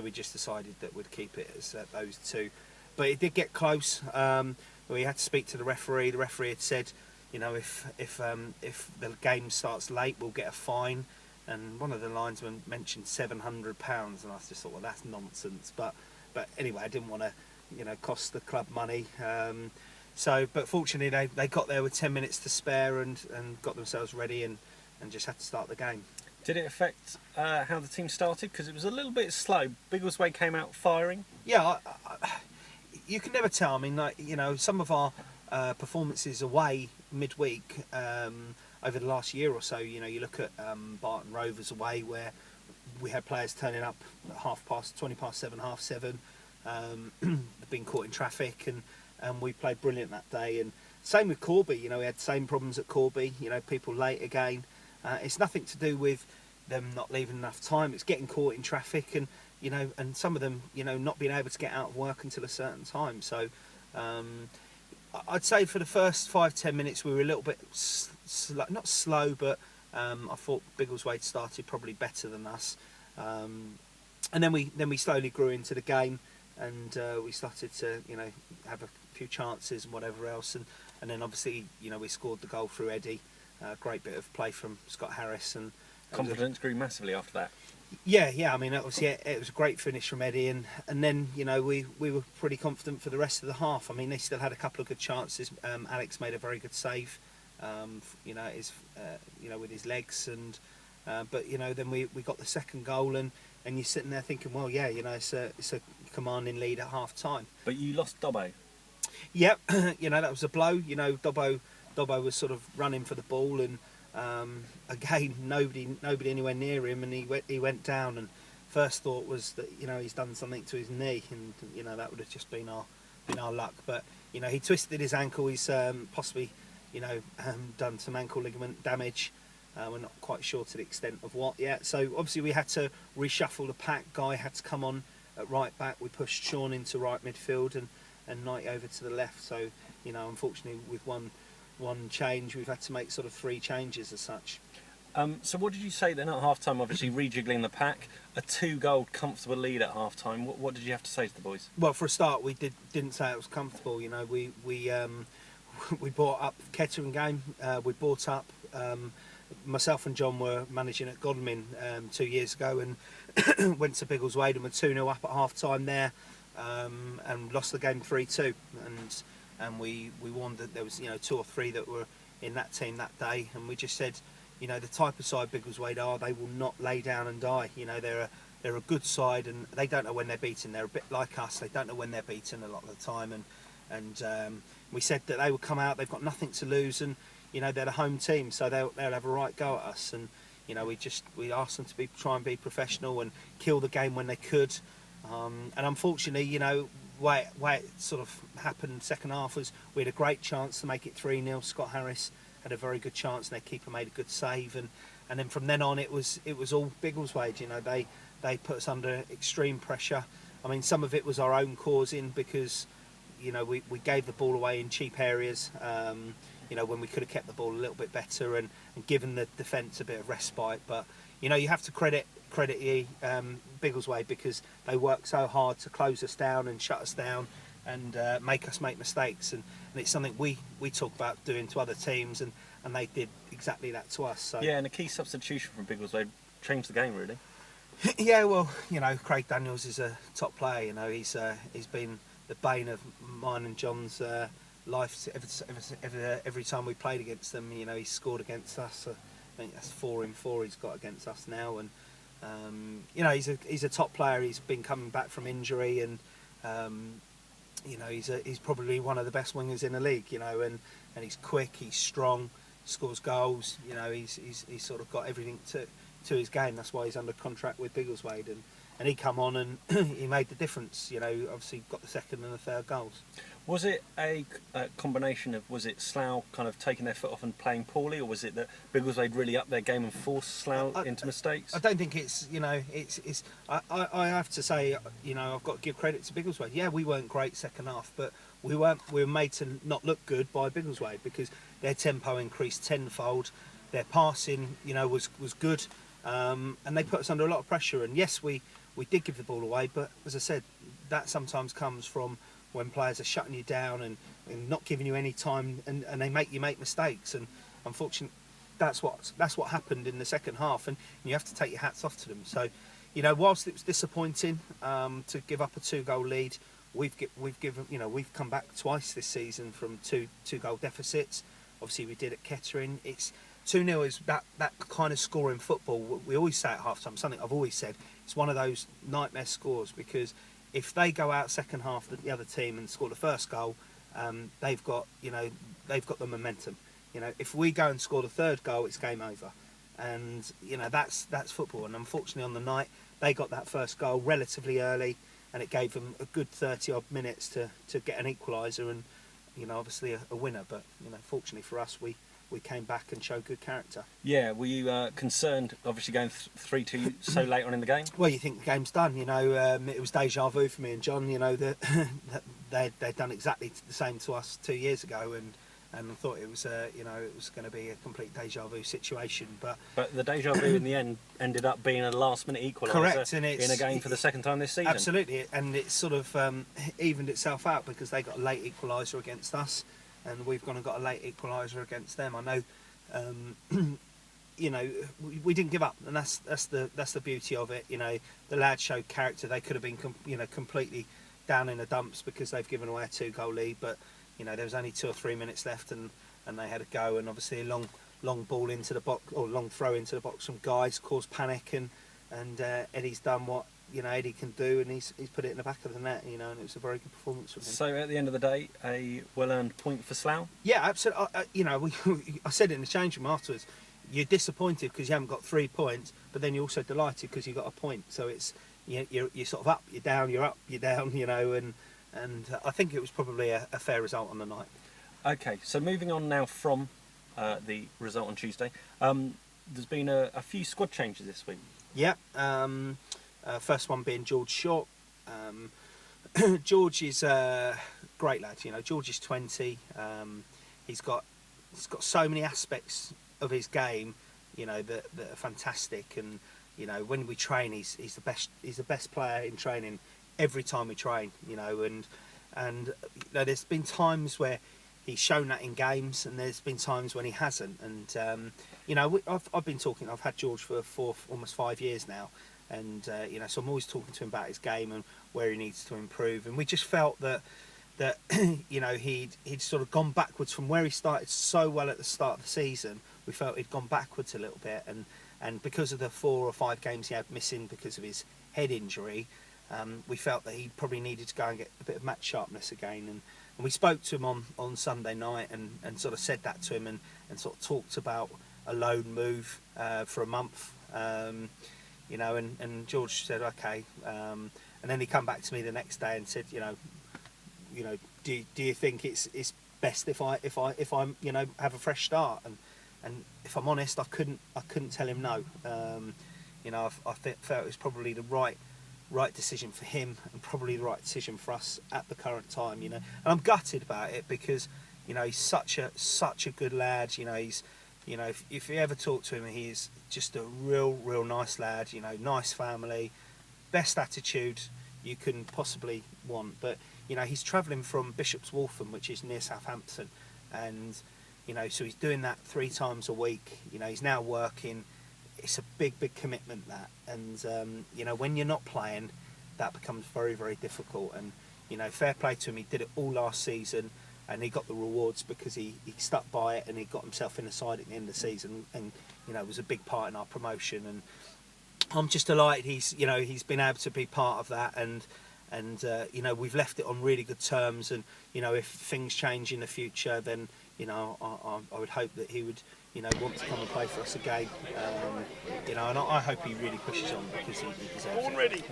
we just decided that we'd keep it as those 2. But it did get close. We had to speak to the referee. The referee had said, if the game starts late, we'll get a fine. And one of the linesmen mentioned £700, and I just thought, well, that's nonsense. But anyway, I didn't want to, cost the club money. But fortunately they got there with 10 minutes to spare and got themselves ready and just had to start the game. Did it affect how the team started? Because it was a little bit slow. Biggleswade came out firing. Yeah, you can never tell. I mean, some of our performances away midweek over the last year or so, you look at Barton Rovers away, where we had players turning up at 20 past 7, half 7, being caught in traffic, and we played brilliant that day. And same with Corby, we had the same problems at Corby, people late again. It's nothing to do with them not leaving enough time, it's getting caught in traffic and some of them, not being able to get out of work until a certain time. So I'd say for the first 5-10 minutes we were a little bit not slow, but I thought Biggleswade started probably better than us. And then we slowly grew into the game, and we started to have a few chances and whatever else, and then obviously we scored the goal through Eddie. Great bit of play from Scott Harris, and Confidence grew massively after that. Yeah. I mean, obviously it was a great finish from Eddie, and then we were pretty confident for the rest of the half. I mean, they still had a couple of good chances. Alex made a very good save, with his legs, and But then we got the second goal, and you're sitting there thinking, well, yeah, it's a commanding lead at half time. But you lost Dobbo. Yep, that was a blow. Dobbo was sort of running for the ball, and again, nobody anywhere near him, and he went down. And first thought was that he's done something to his knee, and that would have just been our luck. But he twisted his ankle. He's possibly done some ankle ligament damage. We're not quite sure to the extent of what yet. So obviously we had to reshuffle the pack. Guy had to come on at right back. We pushed Sean into right midfield and Knight over to the left. So unfortunately with one change, we've had to make sort of 3 changes as such. So what did you say then at half time? Obviously rejiggling the pack, a 2-goal comfortable lead at half time. What did you have to say to the boys? Well, for a start, we didn't say it was comfortable. We bought up Kettering game. We bought up. Myself and John were managing at Godalming 2 years ago, and went to Biggleswade and were 2-0 up at half time there, and lost the game 3-2. And we warned that there was 2 or 3 that were in that team that day, and we just said, the type of side Biggleswade are, they will not lay down and die. They're a good side, and they don't know when they're beaten. They're a bit like us. They don't know when they're beaten a lot of the time, and we said that they would come out. They've got nothing to lose, and they're the home team, so they'll have a right go at us. And we asked them to try and be professional and kill the game when they could. And unfortunately, way it sort of happened second half was we had a great chance to make it 3-0. Scott Harris had a very good chance, and their keeper made a good save. And then from then on, it was all Biggleswade. They put us under extreme pressure. I mean, some of it was our own causing because we gave the ball away in cheap areas. When we could have kept the ball a little bit better and given the defence a bit of respite. But you have to credit Biggleswade, because they work so hard to close us down and shut us down and make us make mistakes. And it's something we talk about doing to other teams, and they did exactly that to us. So. Yeah, and a key substitution from Biggleswade changed the game, really. Yeah, well, Craig Daniels is a top player. He's been the bane of mine and John's life every time we played against them. He's scored against us. I think that's 4 in 4 he's got against us now, and he's a top player. He's been coming back from injury, and he's probably one of the best wingers in the league. And he's quick, he's strong, scores goals. He's sort of got everything to his game. That's why he's under contract with Biggleswade, and he come on and he made the difference. Obviously got the second and the third goals. Was it a combination of, was it Slough kind of taking their foot off and playing poorly, or was it that Biggleswade really upped their game and forced Slough into mistakes? I don't think it's, I have to say, I've got to give credit to Biggleswade. Yeah, we weren't great second half, but we were made to not look good by Biggleswade because their tempo increased tenfold, their passing, was good, and they put us under a lot of pressure. And yes, we did give the ball away, but as I said, that sometimes comes from when players are shutting you down and not giving you any time, and they make you make mistakes. And unfortunately, that's what happened in the second half, and you have to take your hats off to them. So, whilst it was disappointing to give up a 2-goal lead, we've come back twice this season from two-goal deficits. Obviously, we did at Kettering. It's 2-0 is that kind of score in football. We always say at half time, something I've always said, it's one of those nightmare scores, because if they go out second half, the other team, and score the first goal, they've got the momentum. If we go and score the third goal, it's game over, and that's football. And unfortunately, on the night, they got that first goal relatively early, and it gave them a good 30-odd minutes to get an equaliser and obviously a winner. But fortunately for us, we came back and showed good character. Yeah, were you concerned, obviously going 3-2 so late on in the game? Well, you think the game's done, it was deja vu for me and John, that they'd done exactly the same to us 2 years ago, and I thought it was it was going to be a complete deja vu situation. But the deja vu in the end ended up being a last-minute equaliser. Correct, and it's in a game for the second time this season. Absolutely, and it sort of evened itself out because they got a late equaliser against us, and we've gone and got a late equaliser against them. I know, we didn't give up, and that's the beauty of it. The lads showed character. They could have been completely down in the dumps because they've given away a 2-goal lead, but there was only 2 or 3 minutes left, and they had a go, and obviously a long long ball into the box or long throw into the box from guys, caused panic, and Eddie's done what Eddie can do, and he's put it in the back of the net, and it was a very good performance from him. So at the end of the day, a well-earned point for Slough. Yeah, absolutely. I said it in the change room afterwards. You're disappointed because you haven't got 3 points, but then you're also delighted because you got a point. So it's you're sort of up, you're down, you're up, you're down, and I think it was probably a fair result on the night. Okay, so moving on now from the result on Tuesday, there's been a few squad changes this week. Yeah. First one being George Short. George is a great lad. George is 20. He's got so many aspects of his game, that are fantastic. And when we train, he's the best. He's the best player in training every time we train. And there's been times where he's shown that in games, and there's been times when he hasn't. And I've been talking. I've had George for almost 5 years now. And so I'm always talking to him about his game and where he needs to improve. And we just felt that he'd sort of gone backwards from where he started so well at the start of the season. We felt he'd gone backwards a little bit, and because of the 4 or 5 games he had missing because of his head injury, we felt that he probably needed to go and get a bit of match sharpness again. And we spoke to him on Sunday night and sort of said that to him and sort of talked about a loan move for a month. And George said okay, and then he come back to me the next day and said, do you think it's best if I have a fresh start? And if I'm honest, I couldn't tell him no. I felt it was probably the right decision for him and probably the right decision for us at the current time. And I'm gutted about it because he's such a good lad. He's if you ever talk to him, he's just a real nice lad. Nice family, best attitude you can possibly want. But he's travelling from Bishop's Waltham, which is near Southampton, and so he's doing that 3 times a week. He's now working. It's a big commitment, that, and when you're not playing, that becomes very difficult. And fair play to him. He did it all last season. And he got the rewards because he stuck by it, and he got himself in the side at the end of the season, and was a big part in our promotion. And I'm just delighted he's been able to be part of that, and we've left it on really good terms. And if things change in the future, then I would hope that he would want to come and play for us again. And I hope he really pushes on because he deserves it. Okay.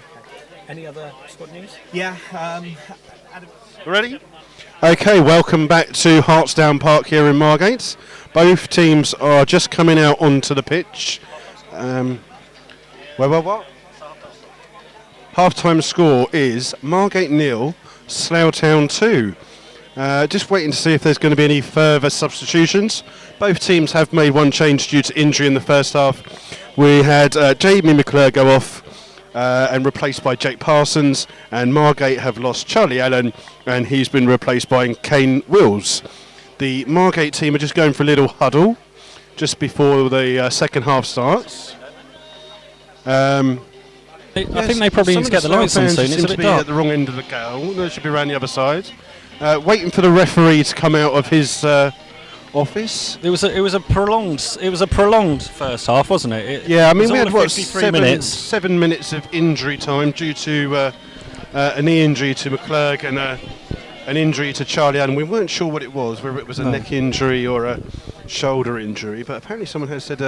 Any other squad news? Yeah. Ready? Okay, welcome back to Hartsdown Park here in Margate. Both teams are just coming out onto the pitch. What? Half-time score is Margate 0, Slough Town 2. Just waiting to see if there's going to be any further substitutions. Both teams have made one change due to injury in the first half. We had Jamie McClure go off and replaced by Jake Parsons, and Margate have lost Charlie Allen, and he's been replaced by Kane Wills. The Margate team are just going for a little huddle just before the second half starts. I think they probably need to get the lights on soon. It's a bit dark. At the wrong end of the goal. They should be around the other side. Waiting for the referee to come out of his office. It was a prolonged first half, wasn't it? We had 7 minutes of injury time due to a knee injury to McClurg and an injury to Charlie Allen. We weren't sure what it was, whether it was a neck injury or a shoulder injury, but apparently someone has said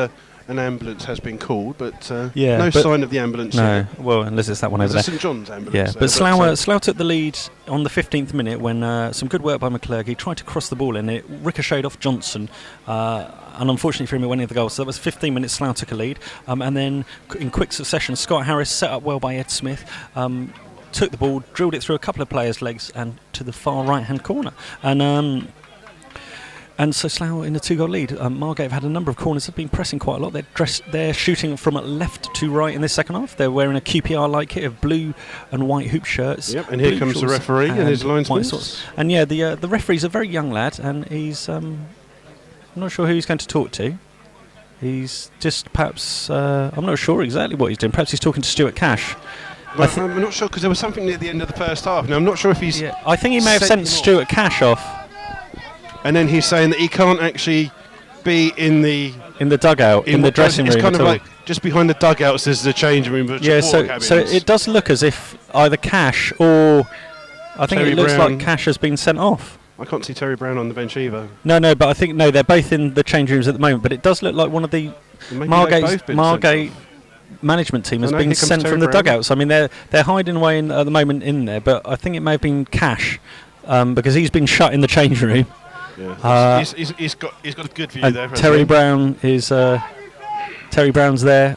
an ambulance has been called, but no sign of the ambulance yet. Well, unless it's that one over there. St John's ambulance. Yeah, but Slough took the lead on the 15th minute when some good work by McClurg. He tried to cross the ball and it ricocheted off Johnson, and unfortunately for him it went in the goal. So that was 15 minutes, Slough took a lead, and then in quick succession Scott Harris, set up well by Ed Smith, took the ball, drilled it through a couple of players' legs and to the far right hand corner, and so Slough in a 2-goal lead. Margate have had a number of corners. They've been pressing quite a lot. They're shooting from left to right in this second half. They're wearing a QPR-like kit of blue and white hoop shirts. Yep, and here comes the referee and his linesmen. And the referee's a very young lad, and he's I'm not sure who he's going to talk to. He's just perhaps I'm not sure exactly what he's doing. Perhaps he's talking to Stuart Cash. Well, I'm not sure because there was something near the end of the first half. Now I'm not sure if he's. I think he may have sent Stuart Cash off. And then he's saying that he can't actually be in the dugout, in the dressing room. It's kind of at all. like just behind the dugouts. There's the change room. Yeah, so it does look as if either Cash or I think Terry it looks Brown. like Cash has been sent off. I can't see Terry Brown on the bench either. No, but I think they're both in the change rooms at the moment. But it does look like one of the Maybe Margate management team has Oh, no, been here comes sent Terry from the Brown. dugouts. I mean, they're hiding away at the moment in there, but I think it may have been Cash because he's been shut in the change room. Yeah, he's got a good view And there. Terry Brown's there,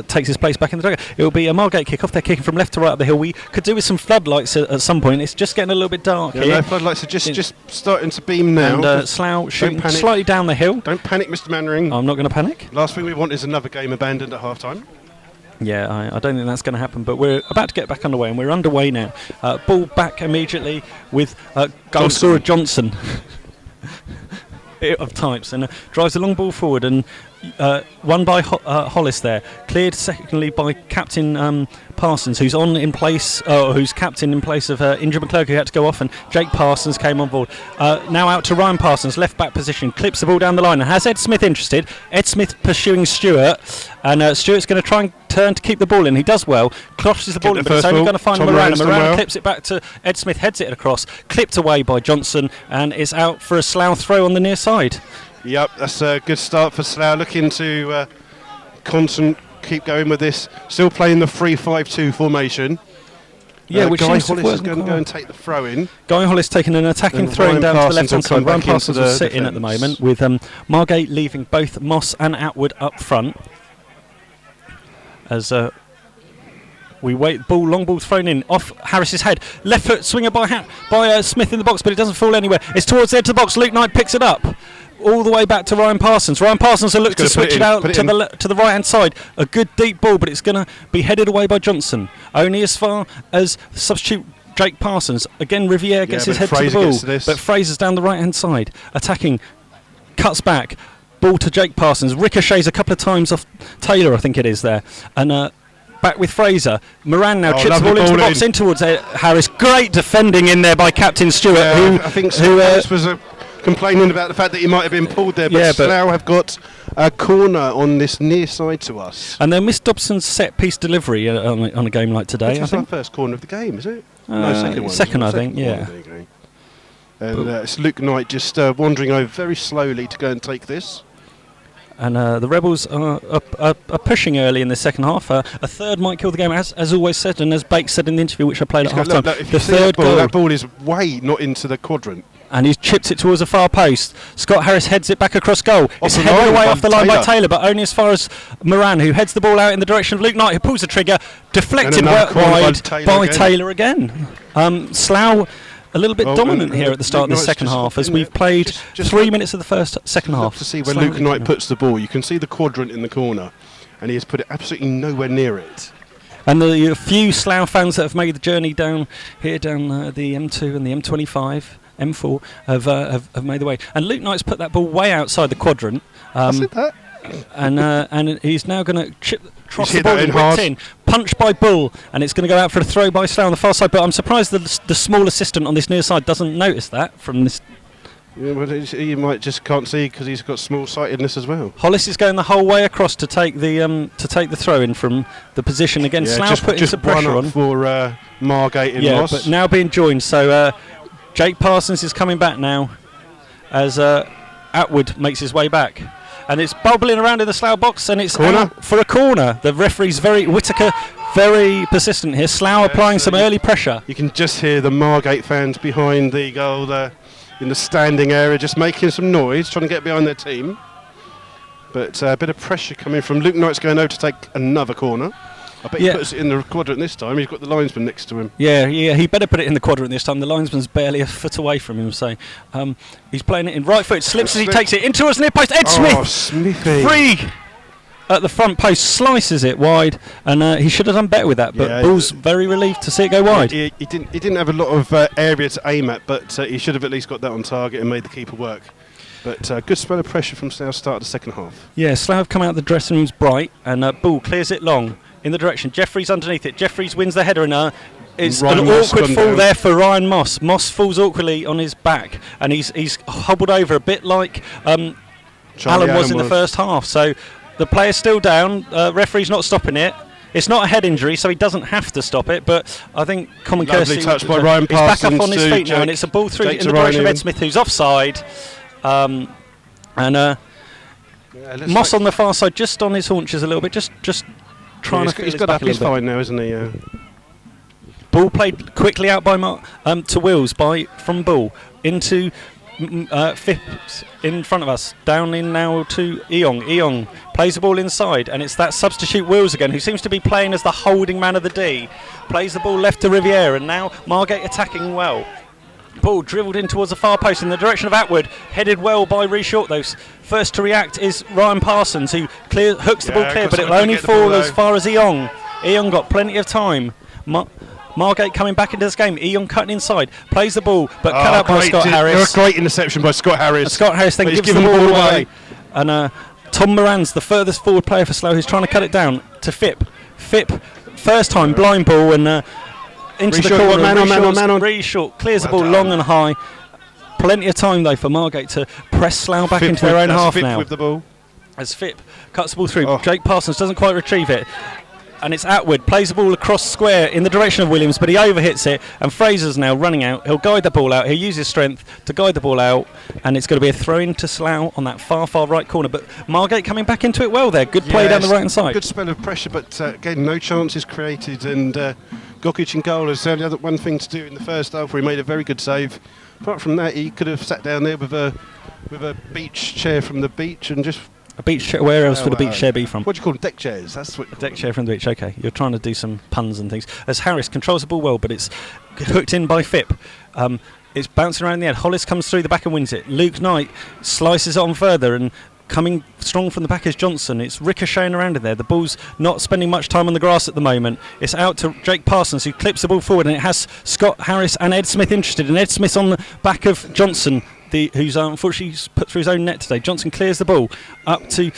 takes his place back in the dugout. It will be a Margate kick-off. They're kicking from left to right up the hill. We could do with some floodlights at some point. It's just getting a little bit dark Yeah, here. no, floodlights are just starting to beam now. And Slough shooting panic. slightly down the hill. Don't panic, Mr. Mannering. I'm not going to panic. Last thing we want is another game abandoned at half-time. Yeah, I don't think that's going to happen, but we're about to get back underway, and we're underway now. Ball back immediately with goal scorer Johnson. Of types, and drives the long ball forward, and won by Hollis there. Cleared secondly by Captain Parsons, who's who's captain in place of Indra McClurg, who had to go off, and Jake Parsons came on board. Now out to Ryan Parsons, left back position, clips the ball down the line, and has Ed Smith interested. Ed Smith pursuing Stewart, and Stewart's going to try and turn to keep the ball in. He does well, crosses the ball in, but it's only going to find Moran. Moran clips it back to Ed Smith, heads it across, clipped away by Johnson, and it's out for a Slough throw on the near side. Yep, that's a good start for Slough. Looking to keep going with this. Still playing the 3-5-2 formation. Yeah, which Guy seems to Hollis is work going to quite go and take the throw in. Guy Hollis taking an attacking And throw Ryan down to the Parsons left hand will side. come Ryan back into Parsons will the sit in at the defence. moment with Margate leaving both Moss and Atwood up front. As we wait, long ball thrown in off Harris's head. Left foot swinger by Smith in the box, but it doesn't fall anywhere. It's towards the edge of the box. Luke Knight picks it up. All the way back to Ryan Parsons. Ryan Parsons will look to switch it out to the right hand side. A good deep ball, but it's going to be headed away by Johnson. Only as far as substitute Jake Parsons. Again, Riviere gets his head to the ball, but Fraser's down the right hand side, attacking, cuts back. Ball to Jake Parsons. Ricochets a couple of times off Taylor, I think it is there, and back with Fraser. Moran now chips the ball into the box in towards Harris. Great defending in there by Captain Stewart. I think Harris was complaining about the fact that he might have been pulled there, but Slough have got a corner on this near side to us. And then Miss Dobson's set piece delivery on a game like today. It's our first corner of the game, is it? No, second one. Second, I think, yeah. There you go. And it's Luke Knight just wandering over very slowly to go and take this. And the Rebels are pushing early in the second half. A third might kill the game, as always said, and as Bake said in the interview, which I played at half time. The third goal, that ball is way not into the quadrant. And he's chipped it towards the far post. Scott Harris heads it back across goal. It's headed away off the line by Taylor, but only as far as Moran, who heads the ball out in the direction of Luke Knight, who pulls the trigger, deflected wide by Taylor again. Slough a little bit dominant here at the start of the second half, as we've played 3 minutes of the second half. To see where Luke Knight puts the ball, you can see the quadrant in the corner, and he has put it absolutely nowhere near it. And the few Slough fans that have made the journey down here, down the M2 and the M25, M4, have made the way. And Luke Knight's put that ball way outside the quadrant. And he's now going to trough the ball in, punched by Bull, and it's going to go out for a throw by Slough on the far side. But I'm surprised the small assistant on this near side doesn't notice that from this. Yeah, but he might just can't see because he's got small sightedness as well. Hollis is going the whole way across to take the throw in from the position again. Slough putting some pressure on for Margate and Moss. But now being joined. So Jake Parsons is coming back now as Atwood makes his way back. And it's bubbling around in the Slough box, and it's out for a corner. The referee's Whittaker very persistent here. Slough applying some early pressure. You can just hear the Margate fans behind the goal there in the standing area, just making some noise, trying to get behind their team. But a bit of pressure coming from Luke Knight's going over to take another corner. I bet he puts it in the quadrant this time. He's got the linesman next to him. Yeah, he better put it in the quadrant this time. The linesman's barely a foot away from him, so he's playing it in right foot. Slips as he takes it into his near post. Ed Smith, free at the front post, slices it wide, and he should have done better with that. But Bull's very relieved to see it go wide. He didn't have a lot of area to aim at, but he should have at least got that on target and made the keeper work. But good spell of pressure from Slough start of the second half. Yeah, Slough have come out of the dressing rooms bright, and Bull clears it long in the direction. Jeffries underneath it. Jeffries wins the header, and it's an awkward fall there for Ryan Moss. Moss falls awkwardly on his back, and he's hobbled over a bit like Charlie Allen was in Allen the first half. So the player's still down. Referee's not stopping it. It's not a head injury, so he doesn't have to stop it. But I think common Lovely courtesy. touch by Ryan He's back Parsons up on his to feet now, and Jake- it's a ball through Jake in to the direction of Ryan Ed Smith, who's offside. And Yeah, looks Moss like- on the far side, just on his haunches a little bit, just trying to feel he's his got back up. a He's little bit. fine now, isn't he? Ball played quickly out by to Wills from Bull into Phipps in front of us, down in now to Eong. Eong plays the ball inside, and it's that substitute Wills again, who seems to be playing as the holding man of the D. Plays the ball left to Riviere, and now Margate attacking well. Ball dribbled in towards the far post in the direction of Atwood, headed well by Reshort though. First to react is Ryan Parsons, who hooks the ball clear, but it'll only fall as far as Eong. Eong got plenty of time. Margate coming back into this game. Eong cutting inside, plays the ball, but cut out by Scott Harris. A great interception by Scott Harris. Scott Harris then But he's gives the given ball away. And Tom Moran's the furthest forward player for Slough, who's trying to cut it down to Phipp. Phipp, first time blind ball, and into the Reshort, corner. man on. Reshort clears the Well ball done. long and high. Plenty of time though for Margate to press Slough back Phipp into their own that's half Phipp now. with the ball. As Phipp cuts the ball through, Oh. Jake Parsons doesn't quite retrieve it. And it's Atwood, plays the ball across square in the direction of Williams, but he overhits it, and Fraser's now running out. He'll guide the ball out, he'll use his strength to guide the ball out, and it's going to be a throw-in to Slough on that far right corner. But Margate coming back into it well there. Good play down the right-hand side. Good spell of pressure, but again, no chances created, and Gokic in goal has only had one thing to do in the first half, where he made a very good save. Apart from that, he could have sat down there with a beach chair from the beach and just... A beach chair, where else would a beach chair be from? What do you call them? Deck chairs. That's what you call Deck them. chair from the beach, okay. You're trying to do some puns and things. As Harris controls the ball well, but it's hooked in by Phipp. It's bouncing around the end. Hollis comes through the back and wins it. Luke Knight slices it on further, and coming strong from the back is Johnson. It's ricocheting around in there. The ball's not spending much time on the grass at the moment. It's out to Jake Parsons, who clips the ball forward, and it has Scott Harris and Ed Smith interested. And Ed Smith's on the back of Johnson, who's unfortunately put through his own net today. Johnson clears the ball up to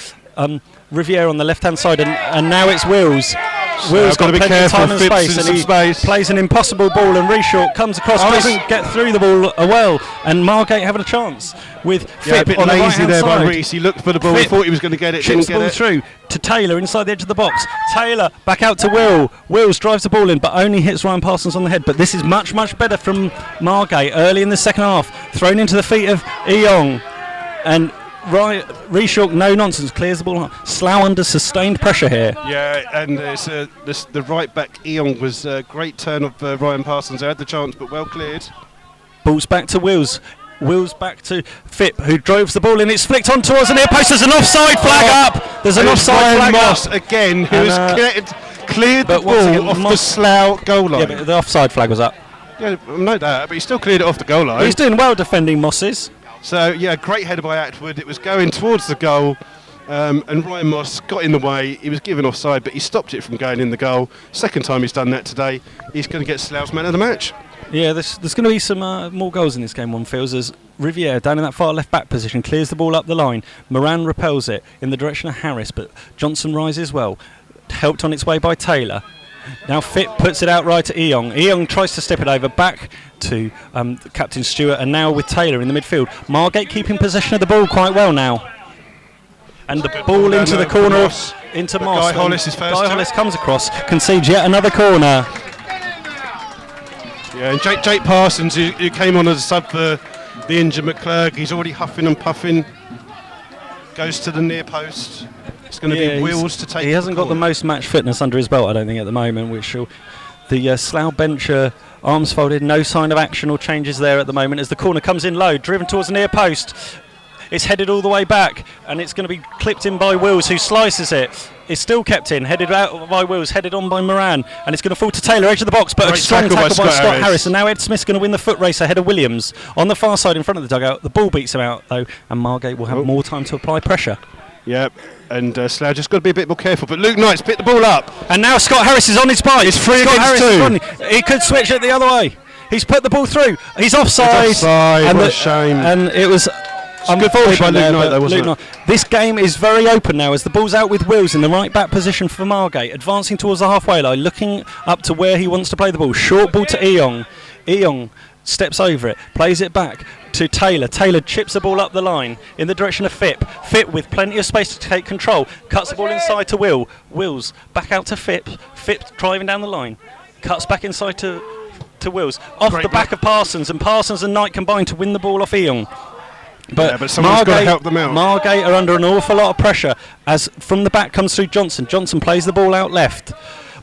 Riviere on the left-hand side, and now it's Wills. Wills got gotta be plenty of careful, time and Phipps space, in and some he space. plays an impossible ball, and Reshort comes across, doesn't get through the ball well, and Margate having a chance with Yeah, a Phipp bit on the lazy right-hand there by side. Reese. He looked for the ball. He Phipp thought he was going to get it. Chips Didn't the get ball it. through to Taylor inside the edge of the box. Taylor back out to Will. Wills drives the ball in, but only hits Ryan Parsons on the head. But this is much better from Margate early in the second half. Thrown into the feet of Eong, and Reshort, no nonsense, clears the ball. Slough under sustained pressure here. Yeah, and it's, the right back Eong was a great turn of Ryan Parsons. They had the chance, but well cleared. Ball's back to Wills. Wills back to Phipp, who drove the ball in. It's flicked on towards the near post. There's an offside flag up. There's an offside Ryan flag Moss up. again, who And, has cleared the but once ball again, off the Moss- Slough goal line. Yeah, but the offside flag was up. Yeah, I know that, but he still cleared it off the goal line. He's doing well defending Mosses. So, yeah, great header by Atwood. It was going towards the goal, and Ryan Moss got in the way. He was given offside, but he stopped it from going in the goal. Second time he's done that today. He's going to get Slough's man of the match. Yeah, there's going to be some more goals in this game, one feels, as Riviere, down in that far left-back position, clears the ball up the line. Moran repels it in the direction of Harris, but Johnson rises well. Helped on its way by Taylor. Now Phipp puts it out right to Eong. Eong tries to step it over back to Captain Stewart, and now with Taylor in the midfield. Margate keeping possession of the ball quite well now. And the ball into the corner, Moss. into But Moss. Guy Hollis is first Guy to Hollis it. comes across, concedes yet another corner. Yeah, and Jake Parsons, who came on as a sub for the injured McClurg, he's already huffing and puffing. Goes to the near post. It's going to be Wills to take. He hasn't got the corner. most match fitness under his belt, I don't think, at the moment. The Slough bench, arms folded, no sign of action or changes there at the moment. As the corner comes in low, driven towards the near post. It's headed all the way back, and it's going to be clipped in by Wills, who slices it. It's still kept in, headed out by Wills, headed on by Moran, and it's going to fall to Taylor, edge of the box, but Great a strong tackle by tackle by Scott Scott Harris. Harris. And now Ed Smith's going to win the foot race ahead of Williams. On the far side in front of the dugout, the ball beats him out, though, and Margate will have more time to apply pressure. Yep, and Slough just got to be a bit more careful. But Luke Knight's picked the ball up. And now Scott Harris is on his bike. It's 3 Scott against Harris 2. He could switch it the other way. He's put the ball through. He's offside. It's offside, And what a shame. And it was good play by Luke Knight, though, wasn't it? This game is very open now as the ball's out with Wills in the right back position for Margate, advancing towards the halfway line, looking up to where he wants to play the ball. Short ball to Eong. Eong steps over it, plays it back to Taylor. Taylor chips the ball up the line in the direction of Phipp. Phipp with plenty of space to take control. Cuts the ball inside to Will. Will's back out to Phipp. Phipp driving down the line. Cuts back inside to Wills. Off the back of Parsons, and Parsons and Knight combine to win the ball off Eong. But someone's got to help them out. Margate are under an awful lot of pressure as from the back comes through Johnson. Johnson plays the ball out left.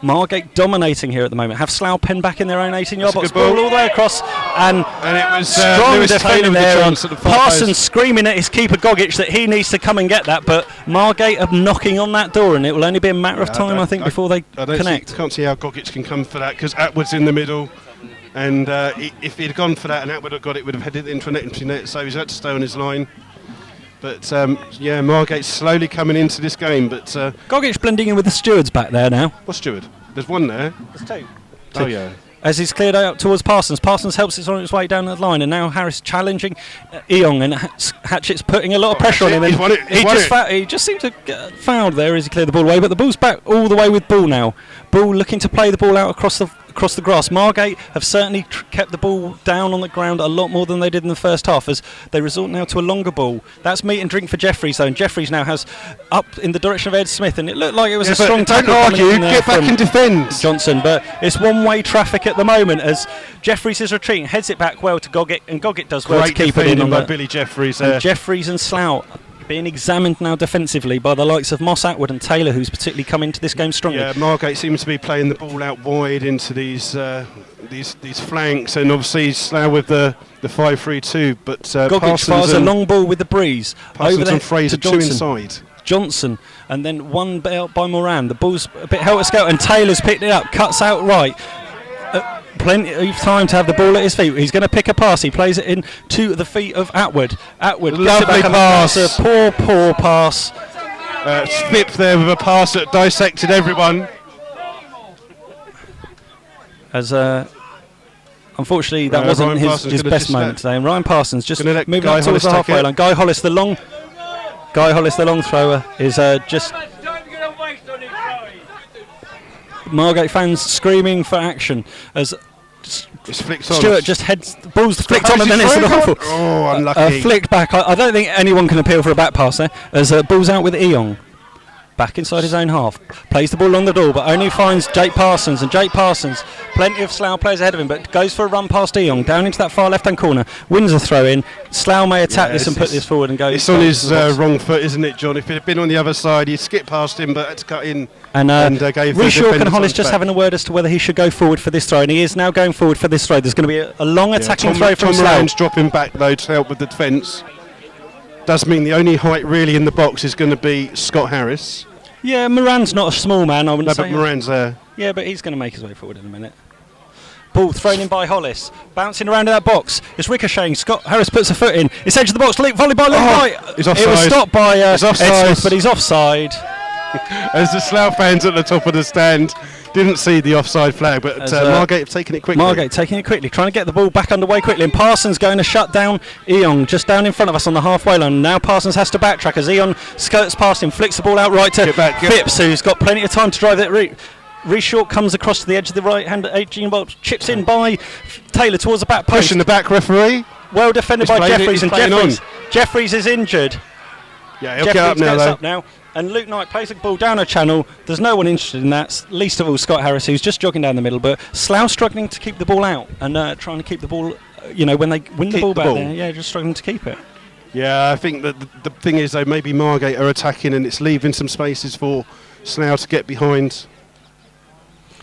Margate dominating here at the moment. Have Slough pinned back in their own 18-yard box. Ball all the way across, and it was strong Lewis defending Taylor there. with the chance at the far Parsons post. screaming at his keeper Gogic that he needs to come and get that, but Margate are knocking on that door, and it will only be a matter of time, I think, before they connect. I can't see how Gogic can come for that because Atwood's in the middle, and if he'd gone for that and Atwood had got it, would have headed into an empty net, so he's had to stay on his line. But Margate's slowly coming into this game. But Gogic blending in with the stewards back there now. What steward? There's one there. There's two. Oh yeah. As he's cleared out towards Parsons. Parsons helps it on its way down the line, and now Harris challenging Eong, and Hatchett's putting a lot of pressure on him. He just seemed to get fouled there as he cleared the ball away, but the ball's back all the way with Bull now. Bull looking to play the ball out across the grass. Margate have certainly kept the ball down on the ground a lot more than they did in the first half as they resort now to a longer ball. That's meat and drink for Jeffries though, and Jeffries now has up in the direction of Ed Smith, and it looked like it was a strong tackle. Don't argue, get back and defend. Johnson, but it's one-way traffic at the moment as Jeffries is retreating, heads it back well to Gogic, and Gogic does well to keep it in by Billy Jeffries there. Jeffries and Slough being examined now defensively by the likes of Moss, Atwood and Taylor, who's particularly come into this game strongly. Yeah, Margate seems to be playing the ball out wide into these flanks, and obviously Slough with the 5-3-2. But Gogic fires a long ball with the breeze over there and Fraser to Johnson. Two inside. Johnson, and then one by Moran. The ball's a bit helter-skelter, and Taylor's picked it up, cuts out right. Plenty of time to have the ball at his feet. He's going to pick a pass. He plays it in to the feet of Atwood. Atwood, lovely pass. A poor pass. Phipp there with a pass that dissected everyone. As unfortunately that wasn't his best moment today. And Ryan Parsons just moving up towards the halfway line. Guy Hollis, the long thrower, is just. Margate fans screaming for action as Stewart just heads the ball's flicked on, and then it's an awful flicked back. I don't think anyone can appeal for a back pass there as ball's out with Eong back inside his own half, plays the ball on the door but only finds Jake Parsons, and Jake Parsons, plenty of Slough players ahead of him, but goes for a run past Eong down into that far left hand corner, wins a throw in. Slough may attack this and put this forward and go. It's on his wrong foot, isn't it, John? If it had been on the other side, he'd skip past him but had to cut in. And gave Reshaw and Hollis just having a word as to whether he should go forward for this throw, and he is now going forward for this throw. There's going to be a long attacking throw from Slough. Moran's dropping back though to help with the defence. Does mean the only height really in the box is going to be Scott Harris. Yeah, Moran's not a small man, I wouldn't say. No, but Moran's there. Yeah, but he's going to make his way forward in a minute. Ball thrown in by Hollis, bouncing around in that box. It's ricocheting. Scott Harris puts a foot in. It's edge of the box. Volley by Luke Knight. He's offside. It was stopped by Ed Smith, but he's offside. As the Slough fans at the top of the stand didn't see the offside flag, but Margate have taken it quickly. Margate taking it quickly, trying to get the ball back underway quickly, and Parsons going to shut down Eong just down in front of us on the halfway line. Now Parsons has to backtrack as Eong skirts past him, flicks the ball out right to Phipps, who's got plenty of time to drive that route. Reshort comes across to the edge of the right hand 18 box, chips in by Taylor towards the back post. Pushing the back referee. Well defended by Jeffries, and Jeffries is injured. Yeah, he'll get up now though. Up now. And Luke Knight plays the ball down a channel. There's no one interested in that, least of all Scott Harris, who's just jogging down the middle. But Slough struggling to keep the ball out and trying to keep the ball, when they win the ball back there. Yeah, just struggling to keep it. Yeah, I think that the thing is, though, maybe Margate are attacking and it's leaving some spaces for Slough to get behind.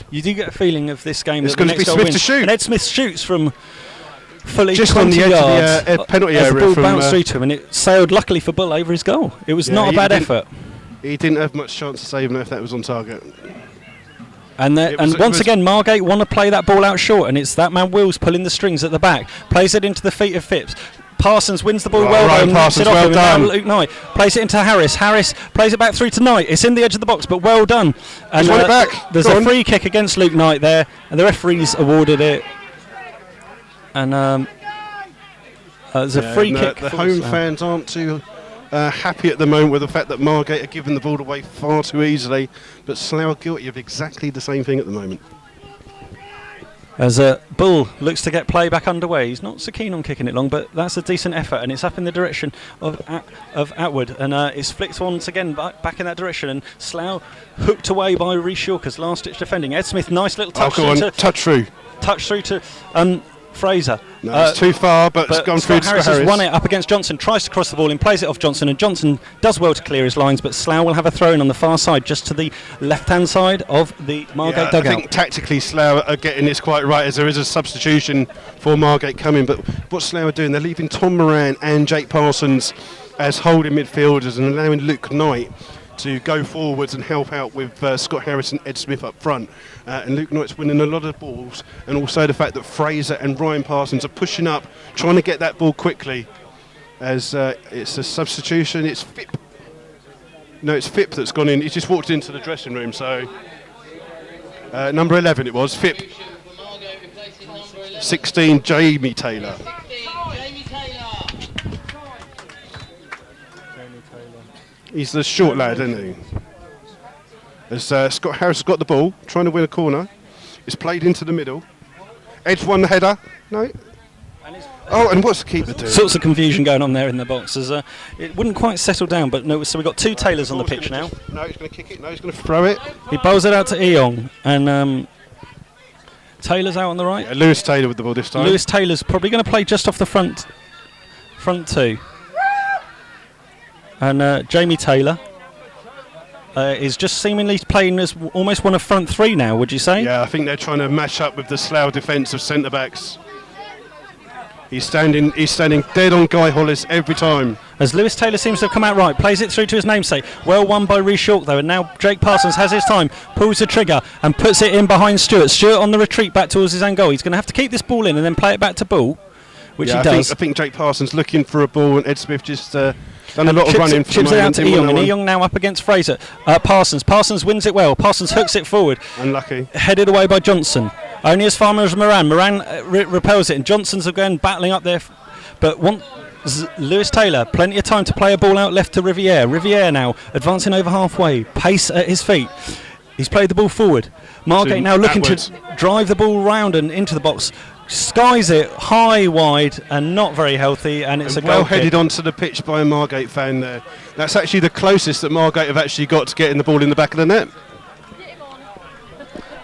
You do get a feeling of this game it's that the going next to be goal Smith to shoot. And Ed Smith shoots from fully just 20 on the edge yards of the penalty as area. The ball bounced through to him, and it sailed luckily for Bull over his goal. It was not a bad effort. He didn't have much chance to save him if that was on target. And once again, Margate want to play that ball out short, and it's that man Wills pulling the strings at the back, plays it into the feet of Phipps. Parsons wins the ball Parsons, well done. Luke Knight plays it into Harris. Harris plays it back through to Knight. It's in the edge of the box, but well done. And there's a free kick against Luke Knight there, and the referees awarded it. And there's a free kick. The home fans aren't too happy at the moment with the fact that Margate are giving the ball away far too easily, but Slough are guilty of exactly the same thing at the moment. As Bull looks to get play back underway. He's not so keen on kicking it long, but that's a decent effort, and it's up in the direction of Atwood, and it's flicked once again back in that direction, and Slough hooked away by Rhys Shawker's last-ditch defending. Ed Smith, nice little touch through to Fraser. No, it's too far, but it's gone through to Harris. Harris. Has won it up against Johnson, tries to cross the ball in, plays it off Johnson, and Johnson does well to clear his lines, but Slough will have a throw in on the far side, just to the left-hand side of the Margate dugout. I think tactically Slough are getting this quite right, as there is a substitution for Margate coming, but what Slough are doing, they're leaving Tom Moran and Jake Parsons as holding midfielders and allowing Luke Knight to go forwards and help out with Scott Harris and Ed Smith up front. And Luke Knight's winning a lot of balls, and also the fact that Fraser and Ryan Parsons are pushing up, trying to get that ball quickly. As it's a substitution, it's Phipp. No, it's Phipp that's gone in. He's just walked into the dressing room, so number 11 it was, Phipp. 16, Jamie Taylor. He's the short lad, isn't he? As Scott Harris has got the ball, trying to win a corner. It's played into the middle. Edge won the header. No. And what's the keeper doing? Sorts of confusion going on there in the box. As it wouldn't quite settle down, but no. So we've got two Taylors on the pitch now. No, he's going to kick it. No, he's going to throw it. He bowls it out to Eong, and Taylor's out on the right. Yeah, Lewis Taylor with the ball this time. Lewis Taylor's probably going to play just off the front two. And Jamie Taylor is just seemingly playing as almost one of front three now, would you say? Yeah, I think they're trying to mash up with the Slough defence of centre-backs. He's standing dead on Guy Hollis every time. As Lewis Taylor seems to have come out right, plays it through to his namesake. Well won by Rhys Shawker though, and now Jake Parsons has his time, pulls the trigger and puts it in behind Stewart. Stewart on the retreat back towards his own goal. He's going to have to keep this ball in and then play it back to Bull, which he does. I think Jake Parsons looking for a ball, and Ed Smith just done a lot of running for chips it out to Eong, and Eong now up against Fraser. Parsons wins it well. Parsons hooks it forward. Unlucky. Headed away by Johnson. Only as far as Moran. Moran repels it, and Johnson's again battling up there. But Lewis Taylor, plenty of time to play a ball out left to Riviere. Riviere now advancing over halfway. Pace at his feet. He's played the ball forward. Margate now looking to drive the ball round and into the box. Skies it high, wide, and not very healthy, and it's a goal well kick. headed onto the pitch by a Margate fan there. That's actually the closest that Margate have actually got to getting the ball in the back of the net.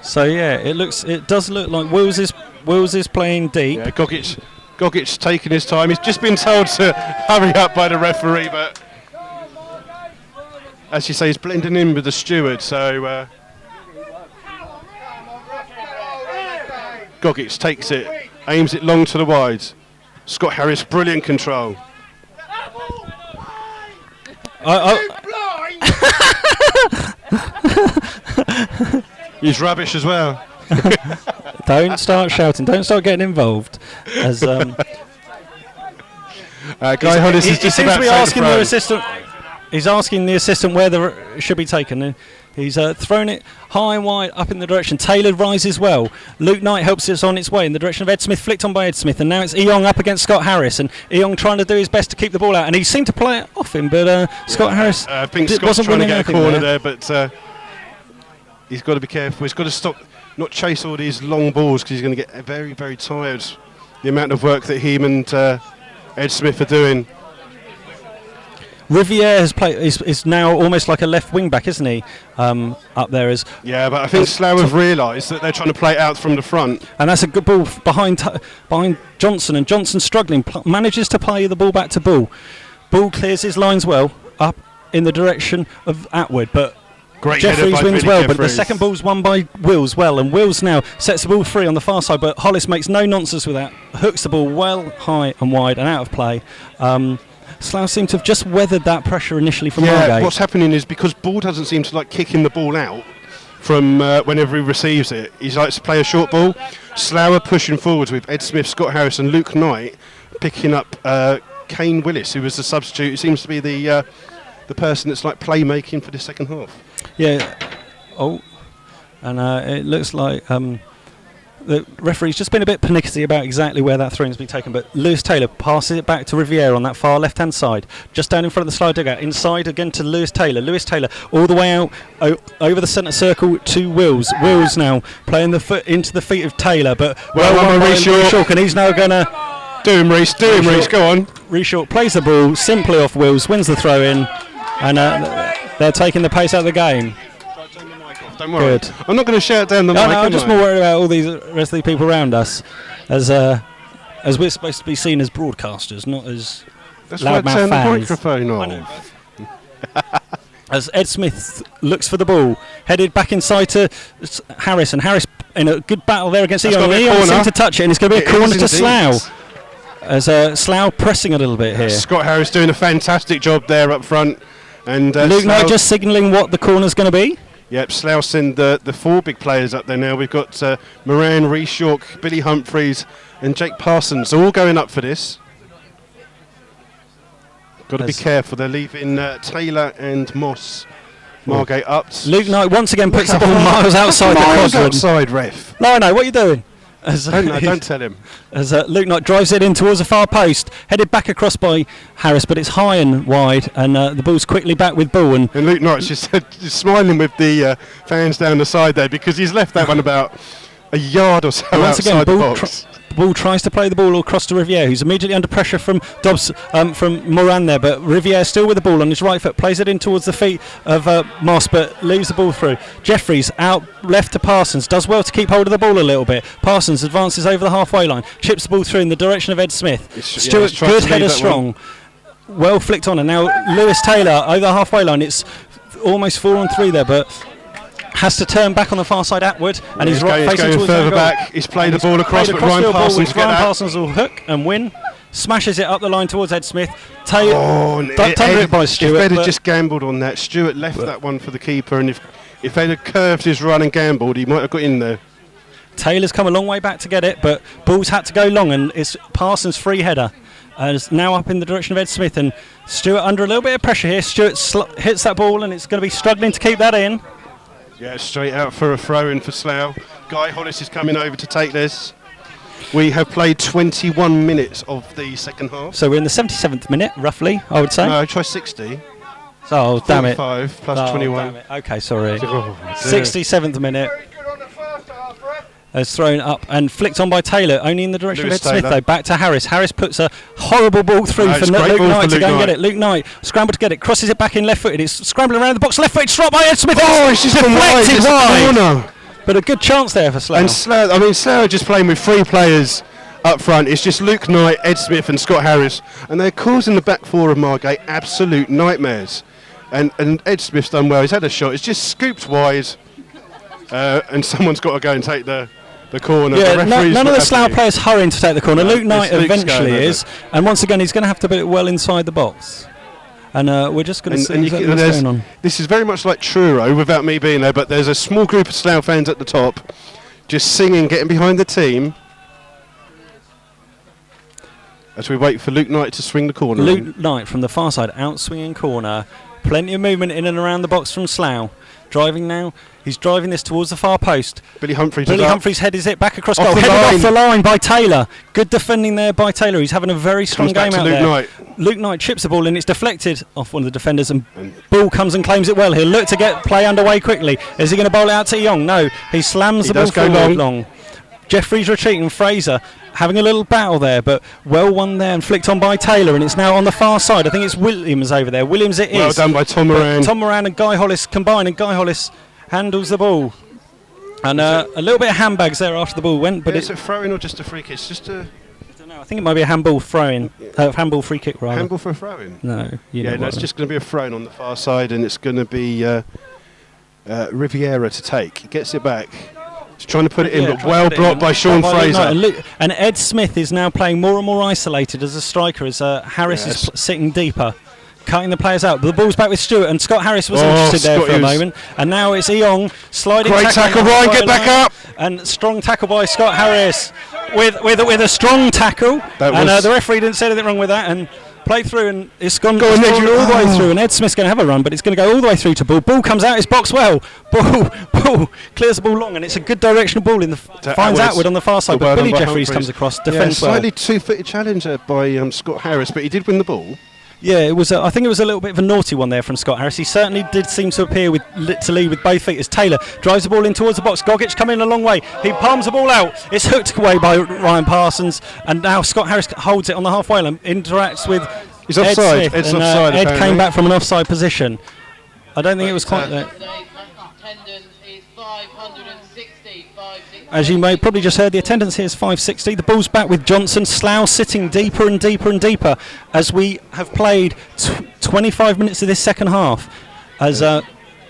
So yeah, it does look like Wills is playing deep. Yeah, Gogic taking his time. He's just been told to hurry up by the referee, but as you say, he's blending in with the steward. So Gogic takes it, aims it long to the wides. Scott Harris, brilliant control. He's rubbish as well. Don't start shouting. Don't start getting involved. As Guy Hollis is just about to asking the assistant. He's asking the assistant where it should be taken. He's thrown it high and wide up in the direction. Taylor rises well. Luke Knight helps us on its way in the direction of Ed Smith, flicked on by Ed Smith, and now it's Eong up against Scott Harris, and Eong trying to do his best to keep the ball out, and he seemed to play it off him, but Scott Harris I think Scott's trying to get a corner there, but he's got to be careful. He's got to stop, not chase all these long balls, because he's going to get very, very tired. The amount of work that him and Ed Smith are doing. Riviere is now almost like a left wing back, isn't he? Up there is. Yeah, but I think Slough have realised that they're trying to play it out from the front. And that's a good ball behind Johnson, and Johnson struggling, manages to play the ball back to Bull. Bull clears his lines well up in the direction of Atwood, but great Jeffries wins Billy well, Jeffries. but the second ball's won by Wills well, and Wills now sets the ball free on the far side, but Hollis makes no nonsense with that, hooks the ball well high and wide and out of play. Slough seem to have just weathered that pressure initially from Margate. What's happening is because Ball doesn't seem to like kicking the ball out from whenever he receives it. He likes to play a short ball. Slough are pushing forwards with Ed Smith, Scott Harris and Luke Knight picking up Kane Willis, who was the substitute. It seems to be the person that's like playmaking for the second half. Yeah. Oh, and it looks like the referee's just been a bit pernickety about exactly where that throw has been taken, but Lewis Taylor passes it back to Riviere on that far left-hand side, just down in front of the Slough dugout, inside again to Lewis Taylor. Lewis Taylor all the way out over the centre circle to Wills. Wills now playing the foot into the feet of Taylor, but well Reece York, and he's now going to... Do him, Reece, go on. Reece York plays the ball simply off Wills, wins the throw-in, and they're taking the pace out of the game. Don't worry. Good. I'm not going to shout down the mic. I'm just more worried about all these rest of the people around us, as we're supposed to be seen as broadcasters, not as loudmouth fans. The microphone off. As Ed Smith looks for the ball, headed back inside to Harris, and Harris in a good battle there against Eon. Eon seemed to touch it, and it's going to be a corner to Slough. As Slough pressing a little bit here. Scott Harris doing a fantastic job there up front, and Luke Knight just signalling what the corner's going to be. Yep, Slough send the 4 big players up there now. We've got Moran, Reece York, Billy Humphreys and Jake Parsons all going up for this. Got to be careful, they're leaving Taylor and Moss. Margate up. Luke Knight once again puts the ball miles outside the crossroad. Outside, ref. No, what are you doing? Don't tell him. As Luke Knight drives it in towards the far post, headed back across by Harris, but it's high and wide, and the ball's quickly back with Bull. And Luke Knight's just smiling with the fans down the side there, because he's left that one about a yard or so outside the box. Bull tries to play the ball across to Riviere, who's immediately under pressure from Dobbs, from Moran there, but Riviere still with the ball on his right foot, plays it in towards the feet of Moss, but leaves the ball through. Jeffries out left to Parsons, does well to keep hold of the ball a little bit. Parsons advances over the halfway line, chips the ball through in the direction of Ed Smith. Stewart, good header strong, well flicked on, and now Lewis Taylor over the halfway line. It's almost 4-on-3 there, but has to turn back on the far side Atwood, and he's going further back. He's played the ball across, but Ryan Parsons will hook and win. Smashes it up the line towards Ed Smith. Taylor it by Stewart. Ed had just gambled on that. Stewart left that one for the keeper, and if Ed had curved his run and gambled, he might have got in there. Taylor's come a long way back to get it, but Ball's had to go long, and it's Parsons' free header. It's now up in the direction of Ed Smith, and Stewart under a little bit of pressure here. Stewart hits that ball, and it's going to be struggling to keep that in. Yeah, straight out for a throw-in for Slough. Guy Hollis is coming over to take this. We have played 21 minutes of the second half. So we're in the 77th minute, roughly, I would say. No, try 60. Oh, damn it. 45 plus 21. Damn it. Okay, sorry. 67th minute. It's thrown up and flicked on by Taylor, only in the direction Lewis of Ed Smith, though. Back to Harris. Harris puts a horrible ball through for Luke Knight to go and get it. Luke Knight scrambled to get it, crosses it back in left footed. It's scrambling around the box, left footed, shot by Ed Smith. Oh, it's just deflected wide. But a good chance there for Slough. And Slough are just playing with 3 players up front. It's just Luke Knight, Ed Smith and Scott Harris, and they're causing the back 4 of Margate absolute nightmares. And Ed Smith's done well. He's had a shot. It's just scooped wide, and someone's got to go and take the corner. Yeah, none of the Slough players hurrying to take the corner. Luke Knight eventually is, and once again he's going to have to put it well inside the box. And we're just going to see what's going on. This is very much like Truro, without me being there, but there's a small group of Slough fans at the top, just singing, getting behind the team, as we wait for Luke Knight to swing the corner. Luke Knight from the far side, out swinging corner. Plenty of movement in and around the box from Slough. Driving now. He's driving this towards the far post. Billy Humphreys headed it back across goal. Headed off the line by Taylor. Good defending there by Taylor. He's having a very strong game out there. Luke Knight chips the ball and it's deflected off one of the defenders, and Ball comes and claims it well. He'll look to get play underway quickly. Is he going to bowl it out to Young? No. He slams the ball forward long. Jeffries retreating. Fraser having a little battle there, but well won there and flicked on by Taylor, and it's now on the far side. I think it's Williams over there. Williams it is. Well done by Tom Moran. Tom Moran and Guy Hollis combine, and Guy Hollis handles the ball. And a little bit of handbags there after the ball went. But it's a throw-in or just a free kick? It's just a... I don't know. I think it might be a handball throw-in. Handball free kick, rather. Handball for a throw-in? No. It's just going to be a throw-in on the far side, and it's going to be Riviera to take. He gets it back. He's trying to put it in, but well blocked by Sean Fraser. And Ed Smith is now playing more and more isolated as a striker, as Harris is sitting deeper, cutting the players out. But the ball's back with Stewart, and Scott Harris was interested there for a moment. And now it's Eong sliding. Great tackle, Ryan, get back up! And strong tackle by Scott Harris with a strong tackle. And the referee didn't say anything wrong with that. And Play through, and it's gone Go on, all Ned, the way through, and Ed Smith's going to have a run, but it's going to go all the way through to Ball. Ball comes out, it's box well. Ball clears the ball long, and it's a good directional ball. Finds Atwood on the far side, but Billy Jeffries comes across, defends well. Slightly two-footed challenger by Scott Harris, but he did win the ball. Yeah, it was. I think it was a little bit of a naughty one there from Scott Harris. He certainly did seem to appear to lead with both feet as Taylor drives the ball in towards the box. Gogic coming a long way. He palms the ball out. It's hooked away by Ryan Parsons, and now Scott Harris holds it on the halfway line, interacts with He's offside. Ed Smith, Ed's and, offside. Ed apparently. came back from an offside position. I don't think it was quite there. Today's attendance is 560. As you may probably just heard, the attendance here is 560. The ball's back with Johnson. Slough sitting deeper and deeper and deeper as we have played 25 minutes of this second half. As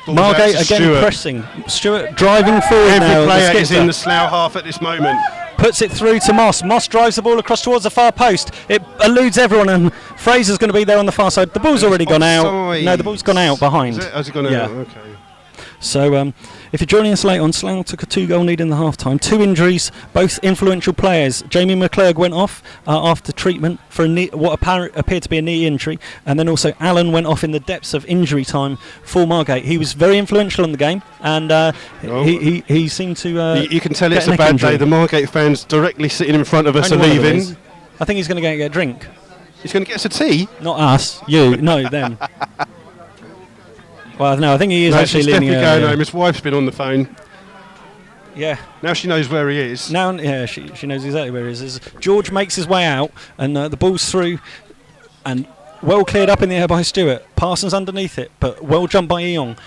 Margate again Stewart. pressing. Stewart driving forward Every now. player the is in the Slough half at this moment. puts it through to Moss. Moss drives the ball across towards the far post. It eludes everyone, and Fraser's going to be there on the far side. The ball's already gone out. No, the ball's gone out behind. Has it gone out? Okay. So, if you're joining us late on, Slough took a 2-goal lead in the half-time. 2 injuries, both influential players. Jamie McClurg went off after treatment for what appeared to be a knee injury, and then also Allen went off in the depths of injury time for Margate. He was very influential in the game, and he seemed to. You can tell it's a bad day. The Margate fans directly sitting in front of us are leaving. I think he's going to go and get a drink. He's going to get us a tea? Not us, you. No, them. Well, no, I think he is actually leaving. He's definitely going home. His wife's been on the phone. Yeah. Now she knows where he is. Now, yeah, she knows exactly where he is. As George makes his way out, and the ball's through, and well cleared up in the air by Stewart. Parsons underneath it, but well jumped by Eong.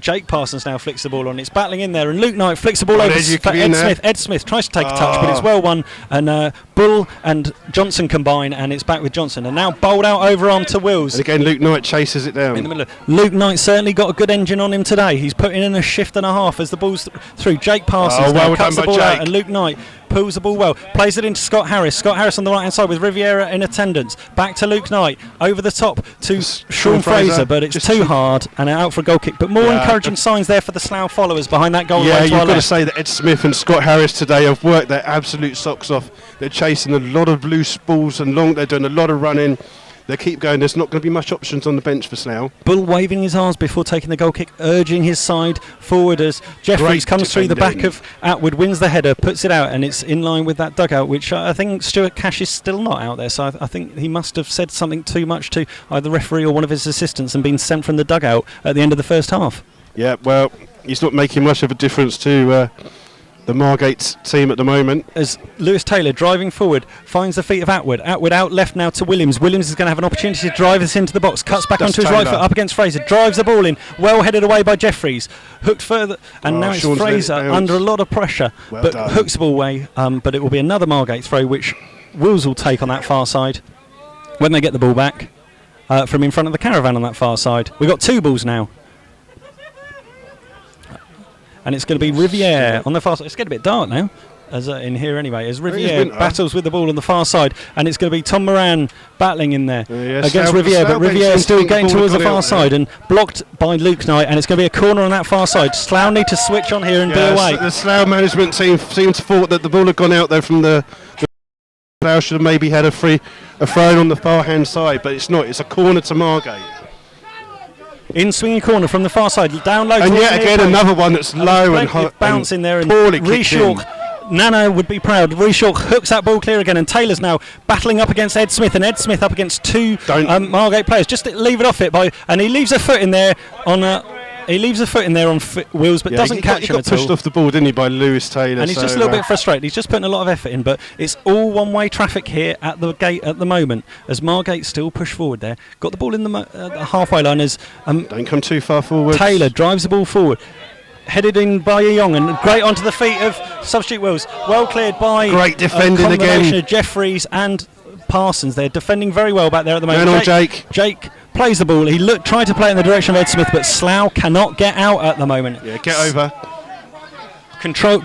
Jake Parsons now flicks the ball on. It's battling in there, and Luke Knight flicks the ball over for Ed Smith. Ed Smith tries to take a touch, but it's well won. And Bull and Johnson combine, and it's back with Johnson. And now bowled out overarm to Wills. And again, Luke Knight chases it down. In the middle. Luke Knight certainly got a good engine on him today. He's putting in a shift and a half as the ball's through. Jake Parsons now cuts the ball out, and Luke Knight pulls the ball well, plays it into Scott Harris. Scott Harris on the right hand side with Riviera in attendance. Back to Luke Knight, over the top to Sean Fraser, but it's too hard and out for a goal kick. But more encouraging signs there for the Slough followers behind that goal. Yeah, you've got to say that Ed Smith and Scott Harris today have worked their absolute socks off. They're chasing a lot of loose balls and long. They're doing a lot of running. They keep going. There's not going to be much options on the bench for Slough. Bull waving his arms before taking the goal kick, urging his side forward as Jeffries comes through the back of Atwood, wins the header, puts it out, and it's in line with that dugout, which I think Stuart Cash is still not out there. So I think he must have said something too much to either the referee or one of his assistants and been sent from the dugout at the end of the first half. Yeah, well, he's not making much of a difference to the Margate team at the moment. As Lewis Taylor driving forward finds the feet of Atwood. Atwood out left now to Williams. Williams is going to have an opportunity to drive this into the box. Cuts back onto his right foot up against Fraser. Drives the ball in. Well headed away by Jeffries. Hooked further. And now it's Fraser under a lot of pressure. But hooks the ball away. But it will be another Margate throw, which Wills will take on that far side when they get the ball back from in front of the caravan on that far side. We've got 2 balls now. And it's going to be Riviere on the far side. It's getting a bit dark now, as in here anyway. As Riviere battles with the ball on the far side, and it's going to be Tom Moran battling in there against Riviere, but Riviere still getting towards the far side and blocked by Luke Knight, and it's going to be a corner on that far side. Slough need to switch on here and be away. The Slough management team seems to thought that the ball had gone out there from the Slough should have maybe had a throw on the far hand side, but it's not. It's a corner to Margate. In swinging corner from the far side, down low. And yet again another one that's low and bounce in there, and Reshaw. Nana would be proud. Reshaw hooks that ball clear again, and Taylor's now battling up against Ed Smith, and Ed Smith up against 2 Margate players. Just leave it off it and he leaves a foot in there on Wills, but doesn't catch him at all. He got pushed off the ball, didn't he, by Lewis Taylor? And he's just a little bit frustrated. He's just putting a lot of effort in, but it's all one-way traffic here at the gate at the moment, as Margate still push forward there. Got the ball in the halfway line as don't come too far forward. Taylor drives the ball forward. Headed in by Young, and great onto the feet of substitute Wills. Well cleared by great defending again of Jeffries and Parsons. They're defending very well back there at the moment. Jake plays the ball. He tried to play it in the direction of Ed Smith, but Slough cannot get out at the moment. Yeah, get over.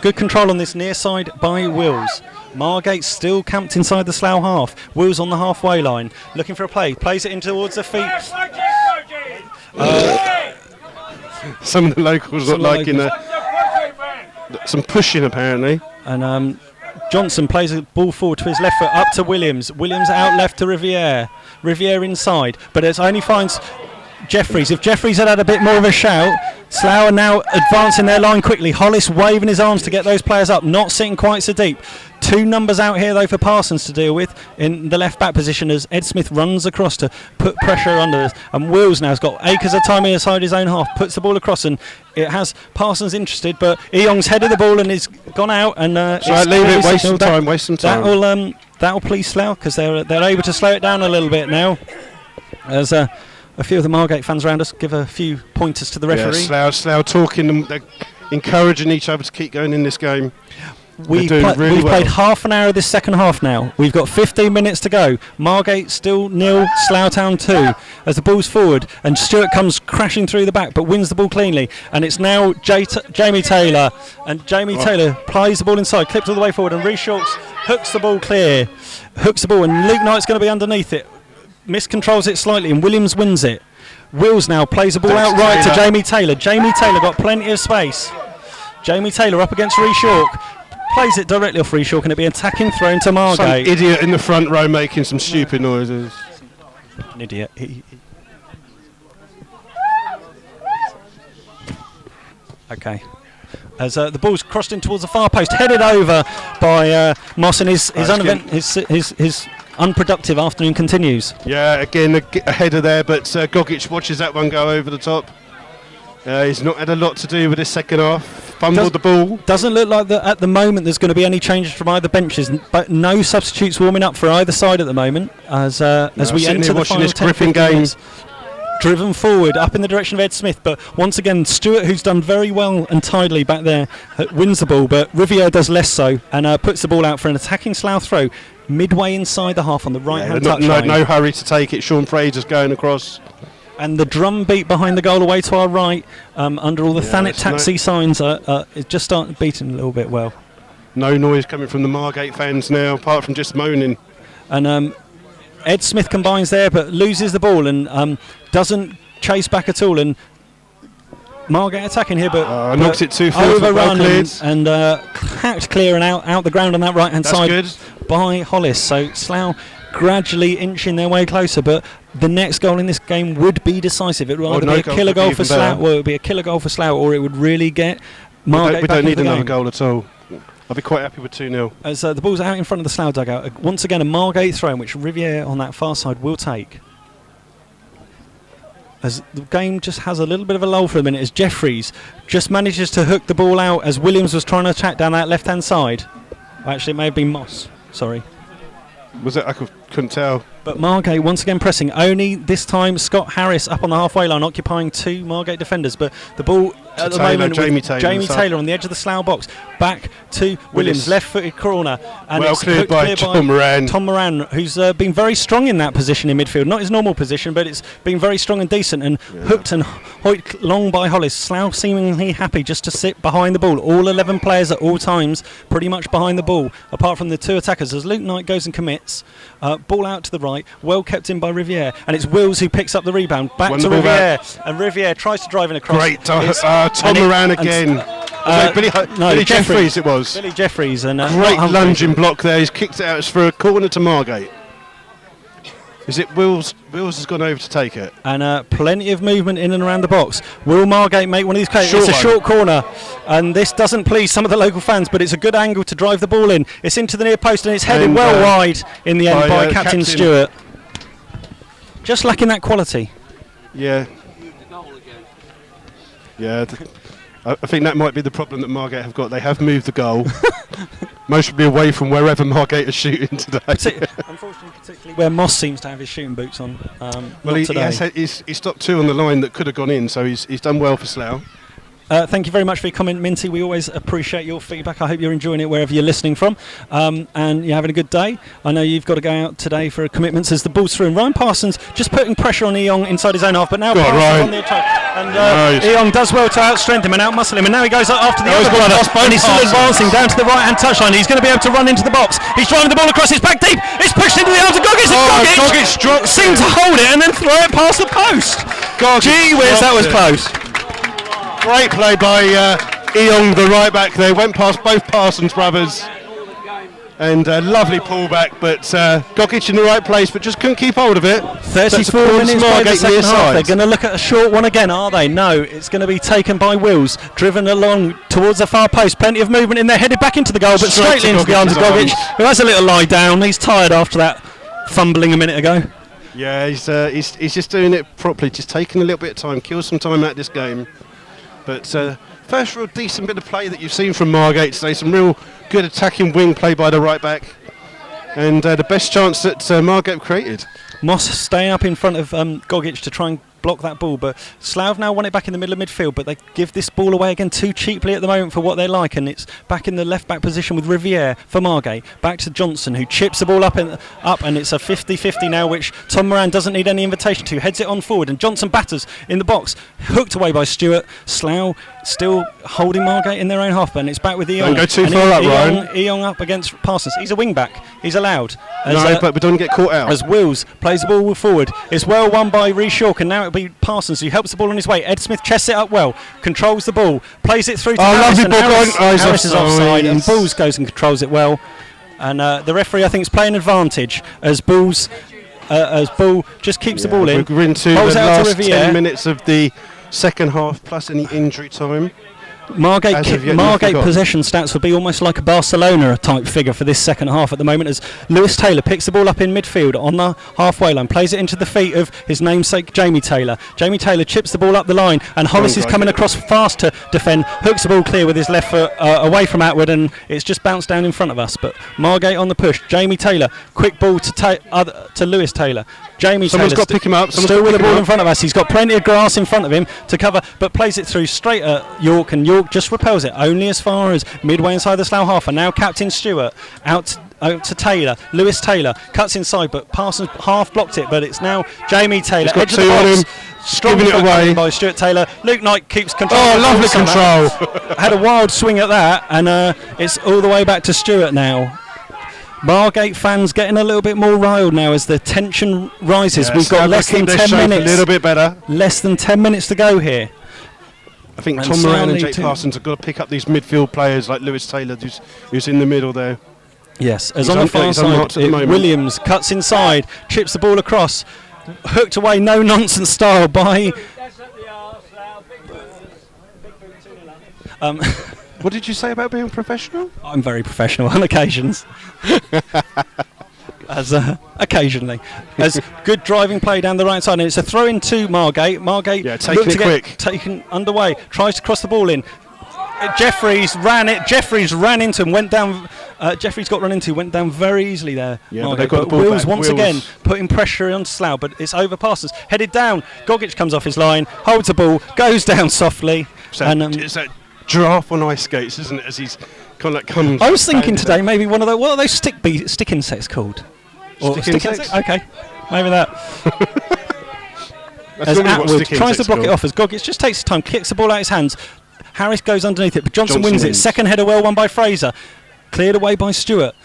Good control on this near side by Wills. Margate still camped inside the Slough half. Wills on the halfway line, looking for a play. Plays it in towards the feet. Some of the locals not liking some pushing apparently. And Johnson plays a ball forward to his left foot, up to Williams. Williams out left to Riviere. Riviere inside, but it only finds Jeffries. If Jeffries had a bit more of a shout, Slough are now advancing their line quickly. Hollis waving his arms to get those players up, not sitting quite so deep. 2 numbers out here though for Parsons to deal with in the left back position as Ed Smith runs across to put pressure under us. And Wills now has got acres of time inside his own half, puts the ball across, and it has Parsons interested, but Eong's headed the ball and he's gone out. And leave it, waste some time. That'll please Slough because they're able to slow it down a little bit now. As a few of the Margate fans around us give a few pointers to the referee. Yeah, Slough talking, they're encouraging each other to keep going in this game. We've played half an hour of this second half now. We've got 15 minutes to go. Margate still 0, Slough Town 2. As the ball's forward and Stewart comes crashing through the back but wins the ball cleanly. And it's now Jamie Taylor. And Jamie Taylor plays the ball inside, clips all the way forward, and Rhys Shawkes hooks the ball clear. Hooks the ball, and Luke Knight's going to be underneath it. Miscontrols it slightly, and Williams wins it. Wills now plays the ball out right to Jamie Taylor. Jamie Taylor got plenty of space. Jamie Taylor up against Rhys Shawkes. Plays it directly off Rhys Shawkes, and it'll be a attacking throw into Margate. Some idiot in the front row making some stupid noises. An idiot. Okay. As the ball's crossed in towards the far post, headed over by Moss, and his unproductive afternoon continues. Yeah, again a header there, but Gogic watches that one go over the top. He's not had a lot to do with this second half. Fumbled the ball. Doesn't look like that at the moment there's going to be any changes from either benches, but no substitutes warming up for either side at the moment. As we enter the final this gripping game. Minutes, driven forward up in the direction of Ed Smith, but once again Stewart, who's done very well and tidily back there, wins the ball, but Riviere does less so and puts the ball out for an attacking Slough throw midway inside the half on the right hand touchline. No hurry to take it. Sean Fraser's going across. And the drum beat behind the goal away to our right, under all the Thanet taxi signs, is just starting beating a little bit well. No noise coming from the Margate fans now, apart from just moaning. And Ed Smith combines there, but loses the ball and doesn't chase back at all. And Margate attacking here, but knocks it too far. Overrun and hacked clear and out the ground on that right hand side good. By Hollis. So Slough gradually inching their way closer, but the next goal in this game would be decisive. It would either be a killer goal for Slough, or it would be a killer goal for Slough, or it would really get Margate. We back don't need into the another game. goal at all. I'll be quite happy with 2-0. As the ball's out in front of the Slough dugout, once again a Margate throw, which Riviere on that far side will take. As the game just has a little bit of a lull for a minute, as Jeffries just manages to hook the ball out as Williams was trying to attack down that left hand side. Actually, it may have been Moss. Sorry. Was it? I couldn't tell. But Margate once again pressing. Only this time Scott Harris up on the halfway line, occupying 2 Margate defenders. But the ball at the moment with Jamie Taylor on the edge of the Slough box. Back to Williams, left-footed corner. And well cleared by Tom Moran. Tom Moran, who's been very strong in that position in midfield. Not his normal position, but it's been very strong and decent. And hooked and hoiked long by Hollis. Slough seemingly happy just to sit behind the ball. All 11 players at all times pretty much behind the ball, apart from the 2 attackers. As Luke Knight goes and commits. Ball out to the right. Well kept in by Riviere, and it's Wills who picks up the rebound back to Riviere, and Riviere tries to drive in across. Great, Tom Moran again. Billy Jeffries it was. Billy Jeffries, and great lunging block there. He's kicked it out for a corner to Margate. Is it Wills? Wills has gone over to take it. And plenty of movement in and around the box. Will Margate make one of these plays? It's a short corner, and this doesn't please some of the local fans, but it's a good angle to drive the ball in. It's into the near post, and it's headed well wide in the end by Captain Stewart. Just lacking that quality. Yeah. Yeah. I think that might be the problem that Margate have got. They have moved the goal, mostly away from wherever Margate are shooting today. Unfortunately, particularly where Moss seems to have his shooting boots on. Well, he stopped 2 on the line that could have gone in, so he's done well for Slough. Thank you very much for your comment, Minty. We always appreciate your feedback. I hope you're enjoying it wherever you're listening from, and you're having a good day. I know you've got to go out today for commitments as the ball's through. And Ryan Parsons just putting pressure on Eong inside his own half, but now Parsons on the attack. And Eong does well to outstrength him and outmuscle him, and now he goes after the other brother, and he's still advancing down to the right-hand touchline. He's going to be able to run into the box. He's driving the ball across, it's back deep, it's pushed into the arms of Gogic, and Gogic seemed to hold it and then throw it past the post. Gee whiz, that was close. Great play by Eong, the right back there. Went past both Parsons brothers. And lovely pullback, but Gogic in the right place, but just couldn't keep hold of it. 34 minutes by the second half. They're going to look at a short one again, are they? No, it's going to be taken by Wills, driven along towards the far post. Plenty of movement in there, headed back into the goal, but straight into the arms of Gogic, who has a little lie down. He's tired after that fumbling a minute ago. Yeah, he's just doing it properly, just taking a little bit of time, kill some time out of this game. But first real decent bit of play that you've seen from Margate today, some real good attacking wing play by the right back, and the best chance that Margate created. Moss staying up in front of Gogic to try and block that ball, but Slough now want it back in the middle of midfield, but they give this ball away again too cheaply at the moment for what they like, and it's back in the left back position with Riviere for Margate, back to Johnson, who chips the ball up, and it's a 50-50 now, which Tom Moran doesn't need any invitation to, heads it on forward, and Johnson batters in the box, hooked away by Stewart. Slough still holding Margate in their own half, and it's back with Eong. Don't go too far up, Ryan. Eong up against Parsons. He's a wing back, he's allowed. But don't get caught out. As Wills plays the ball forward, it's well won by Rhys York, and now it'll be Parsons who helps the ball on his way. Ed Smith chests it up well, controls the ball, plays it through to Harris, and Harris is offside, and Bulls goes and controls it well. And the referee, I think, is playing advantage as Bull just keeps the ball in. We're into the last 10 minutes of the second half, plus any injury time. Margate possession stats would be almost like a Barcelona type figure for this second half at the moment, as Lewis Taylor picks the ball up in midfield on the halfway line, plays it into the feet of his namesake Jamie Taylor. Jamie Taylor chips the ball up the line, and Hollis is coming across fast to defend, hooks the ball clear with his left foot away from Atwood, and it's just bounced down in front of us. But Margate on the push. Jamie Taylor, quick ball to Lewis Taylor. Someone's got to pick him up. Still with the ball in front of us. He's got plenty of grass in front of him to cover, but plays it through straight at York, and York just repels it only as far as midway inside the Slough half. And now Captain Stewart out to Taylor. Lewis Taylor cuts inside, but Parsons half blocked it. But it's now Jamie Taylor. He's got two on him. Strong it away by Stuart Taylor. Luke Knight keeps control. Oh, lovely control. Had a wild swing at that, and it's all the way back to Stewart now. Margate fans getting a little bit more riled now as the tension rises. We've got less than 10 minutes. A little bit better. Less than 10 minutes to go here. I think Tom Moran and Jake Parsons have got to pick up these midfield players like Lewis Taylor, who's in the middle there. Yes, as on the far side, Williams cuts inside, chips the ball across, hooked away, no nonsense style by. What did you say about being professional? I'm very professional on occasions. Occasionally. As good driving play down the right side, and it's a throw in to Margate. Margate taking it quick. Taken underway, tries to cross the ball in. Jeffries ran into him, went down. Jeffries got run into, went down very easily there. Yeah, but they've got the ball Wills back. once again putting pressure on Slough, but it's over Parsons. Headed down, Gogic comes off his line, holds the ball, goes down softly. It's that giraffe on ice skates, isn't it? As he's kind of comes. I was thinking today maybe one of those. What are those stick insects called? Stick insects? Okay, maybe that. As Atwood tries to block it off, as Gogic just takes his time, kicks the ball out of his hands. Harris goes underneath it, but Johnson wins it. Second header well won by Fraser, cleared away by Stewart,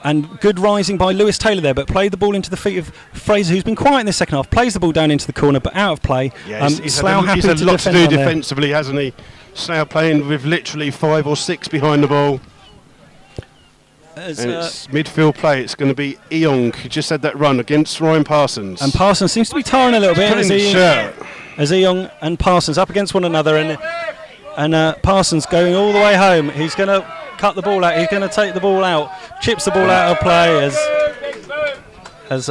and good rising by Lewis Taylor there, but played the ball into the feet of Fraser, who's been quiet in the second half. Plays the ball down into the corner, but out of play. Yeah, he's had a lot to do defensively, hasn't he? Slough playing with literally 5 or 6 behind the ball. It's midfield play. It's going to be Eong, who just had that run against Ryan Parsons. And Parsons seems to be tiring a little bit as Eong and Parsons up against one another, and Parsons going all the way home. He's going to cut the ball out. He's going to take the ball out, chips the ball out of play as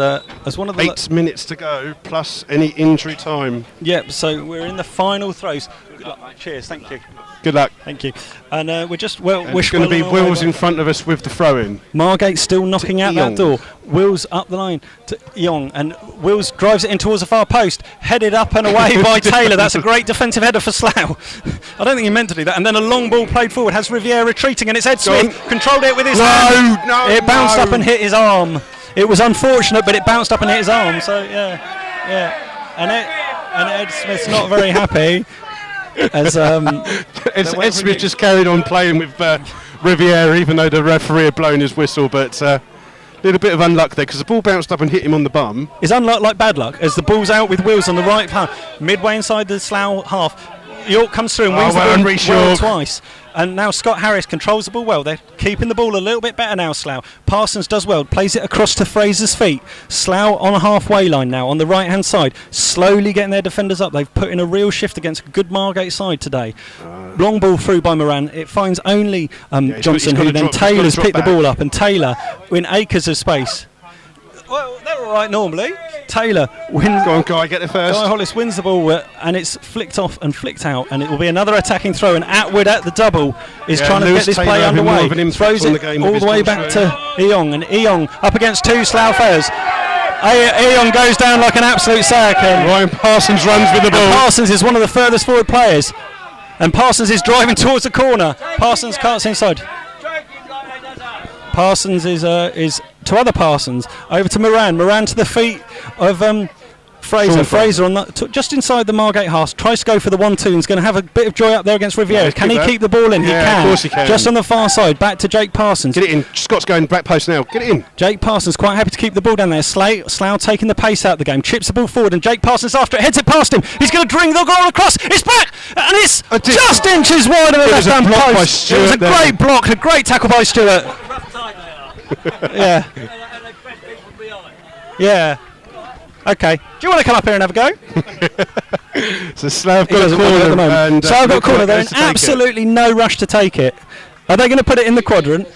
one of the 8 minutes to go plus any injury time. Yep. So we're in the final throws. Good luck. Cheers. Thank you. Good luck. Thank you. And we're just it's going to be Wills in front of us with the throw-in. Margate still knocking out that door. Wills up the line to Eong, and Wills drives it in towards the far post, headed up and away by Taylor. That's a great defensive header for Slough. I don't think he meant to do that. And then a long ball played forward, has Riviere retreating, and it's Ed Smith controlled it with his hand. It bounced up and hit his arm. It was unfortunate, but it bounced up and hit his arm. So yeah. And Ed Smith's not very happy. As Ed Smith just carried on playing with Riviere, even though the referee had blown his whistle, but a little bit of unluck there because the ball bounced up and hit him on the bum. It's unluck like bad luck as the ball's out with Wills on the right hand, midway inside the Slough half. York comes through and wins the ball well twice. And now Scott Harris controls the ball well. They're keeping the ball a little bit better now, Slough. Parsons does well, plays it across to Fraser's feet. Slough on a halfway line now, on the right-hand side, slowly getting their defenders up. They've put in a real shift against a good Margate side today. Long ball through by Moran. It finds only Johnson, who then Taylor's picked the ball up, and Taylor in acres of space. Well, they're all right normally. Taylor wins. Go on, Guy, get there first. Guy Hollis wins the ball and it's flicked off and flicked out, and it will be another attacking throw. And Atwood at the double is trying to get this play underway. Throws it all the way back to Eong, and Eong up against two Slough players. Eong goes down like an absolute sack. And Ryan Parsons runs with the ball. Parsons is one of the furthest forward players, and Parsons is driving towards the corner. Parsons cuts inside. Parsons is to other Parsons, over to Moran. Moran to the feet of Fraser. Fraser on just inside the Margate half, tries to go for the 1-2 and is going to have a bit of joy up there against Riviere. Can he keep the ball in? Yeah, he can. Of course he can. Just on the far side, back to Jake Parsons. Get it in. Scott's going back post now. Get it in. Jake Parsons quite happy to keep the ball down there. Slough taking the pace out of the game, chips the ball forward, and Jake Parsons after it, heads it past him. He's going to bring the goal across. It's back, and it's just inches wide of the left hand post. It was a great block, a great tackle by Stewart. Yeah. Yeah. Okay. Do you want to come up here and have a go? So Slough got a corner at the moment. and Slough got a corner there, and absolutely no rush to take it. Are they going to put it in the quadrant?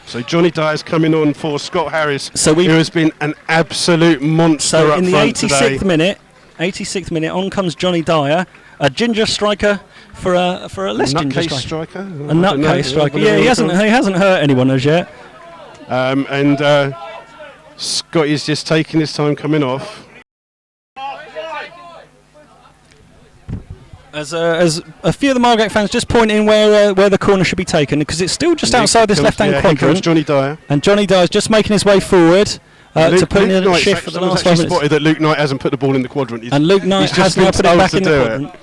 So Johnny Dyer's coming on for Scott Harris, who has been an absolute monster up in the front 86th today. 86th minute, on comes Johnny Dyer, a ginger striker for a less ginger striker. A nutcase striker. Yeah, he hasn't hurt anyone as yet. And Scott is just taking his time coming off. As a few of the Margate fans just pointing where the corner should be taken, because it's still just outside this left-hand quadrant. Here comes Johnny Dyer. And Johnny Dyer's just making his way forward to put in a shift for the last 5 minutes. Spotted that Luke Knight hasn't put the ball in the quadrant. And Luke Knight has now put it back in the quadrant.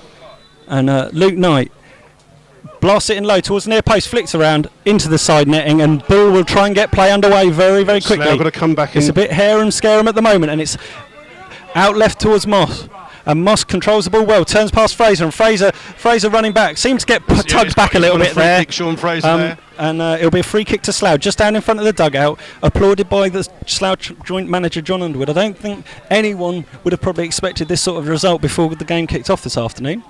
And Luke Knight blasts it in low towards the near post, flicks around into the side netting, and Bull will try and get play underway very, very quickly. Slough got to come back. It's a bit hair and scare him at the moment, and it's out left towards Moss. And Moss controls the ball well, turns past Fraser, and Fraser running back. Seems to get tugged back a little bit there. Sean Fraser there. And it'll be a free kick to Slough, just down in front of the dugout, applauded by the Slough joint manager, John Underwood. I don't think anyone would have probably expected this sort of result before the game kicked off this afternoon.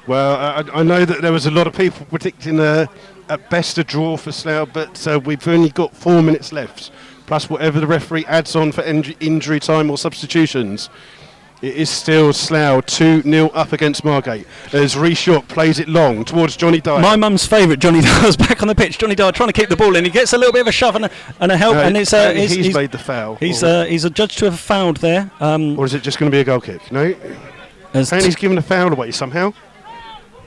Well, I know that there was a lot of people predicting at best a draw for Slough, but we've only got 4 minutes left, plus whatever the referee adds on for injury time or substitutions. It is still Slough 2-0 up against Margate as Reshock plays it long towards Johnny Dyer. My mum's favourite, Johnny Dyer's back on the pitch. Johnny Dyer trying to keep the ball in. He gets a little bit of a shove and a help, and it's he's made the foul. He's adjudged to have fouled there. Or is it just going to be a goal kick? No. Apparently he's given a foul away somehow.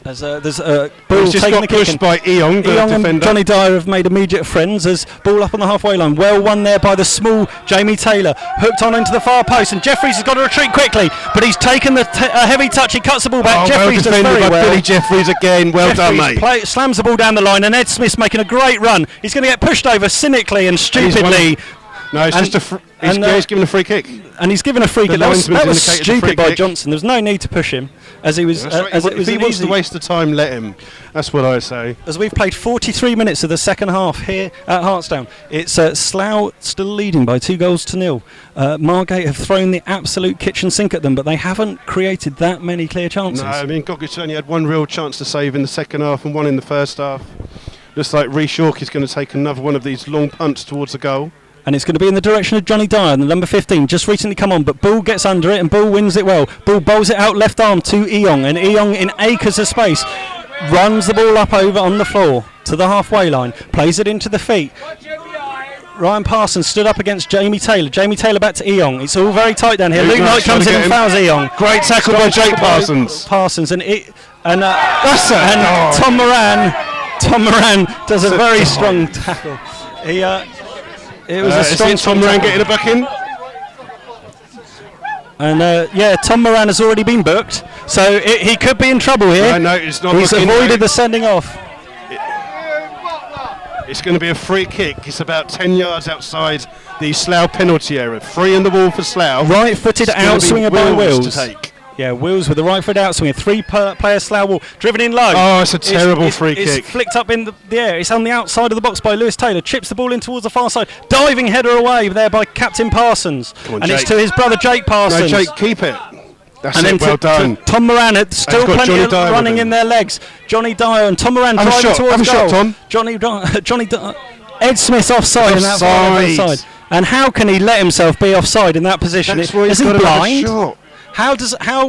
There's Ball just taking got the pushed by Eong, the defender. And Johnny Dyer have made immediate friends as ball up on the halfway line. Well won there by the small Jamie Taylor. Hooked on into the far post, and Jeffries has got to retreat quickly, but he's taken a heavy touch. He cuts the ball back. Jeffries does very well. Billy Jeffries again. Well done, mate. Slams the ball down the line, and Ed Smith's making a great run. He's going to get pushed over cynically and stupidly. No, it's just he's given a free kick. And he's given a free kick. That was stupid by Johnson. There's no need to push him, as he was. If he wants to waste the time, let him. That's what I say. As we've played 43 minutes of the second half here at Hartsdown, it's Slough still leading by 2-0. Margate have thrown the absolute kitchen sink at them, but they haven't created that many clear chances. No, I mean Gogic only had one real chance to save in the second half and one in the first half. Looks like Reshock is going to take another one of these long punts towards the goal. And it's going to be in the direction of Johnny Dyer, the number 15, just recently come on, but Bull gets under it and Bull wins it well. Bull bowls it out left arm to Eong, and Eong in acres of space runs the ball up over on the floor to the halfway line, plays it into the feet. Ryan Parsons stood up against Jamie Taylor. Jamie Taylor back to Eong. It's all very tight down here. Luke Knight comes in and fouls Eong. Great tackle by Jake Parsons. Tom Moran does a very strong tackle. It was a strong Tom Moran getting a back in. And Tom Moran has already been booked, so he could be in trouble here. No, it's not. He's avoided the sending off. It's going to be a free kick. It's about 10 yards outside the Slough penalty area. Free in the wall for Slough. Right-footed outswinger by Wills. To take. Yeah, Wills with the right foot outswinger. 3-player Slough wall. Driven in low. Oh, it's a terrible free kick. It's flicked up in the air. It's on the outside of the box by Lewis Taylor. Chips the ball in towards the far side. Diving header away there by Captain Parsons. Come on, and Jake. it's to his brother Jake Parsons. No, Jake, keep it. That's And it, then well done. to Tom Moran, still got plenty Johnny of Dyer running with him. in their legs. Johnny Dyer and Tom Moran Have a driving shot, towards have a goal. shot, Tom. Johnny Dyer. Ed Smith's offside in that Offside. offside. And how can he let himself be offside in that position? That's why Is he's he got to have a blind? shot.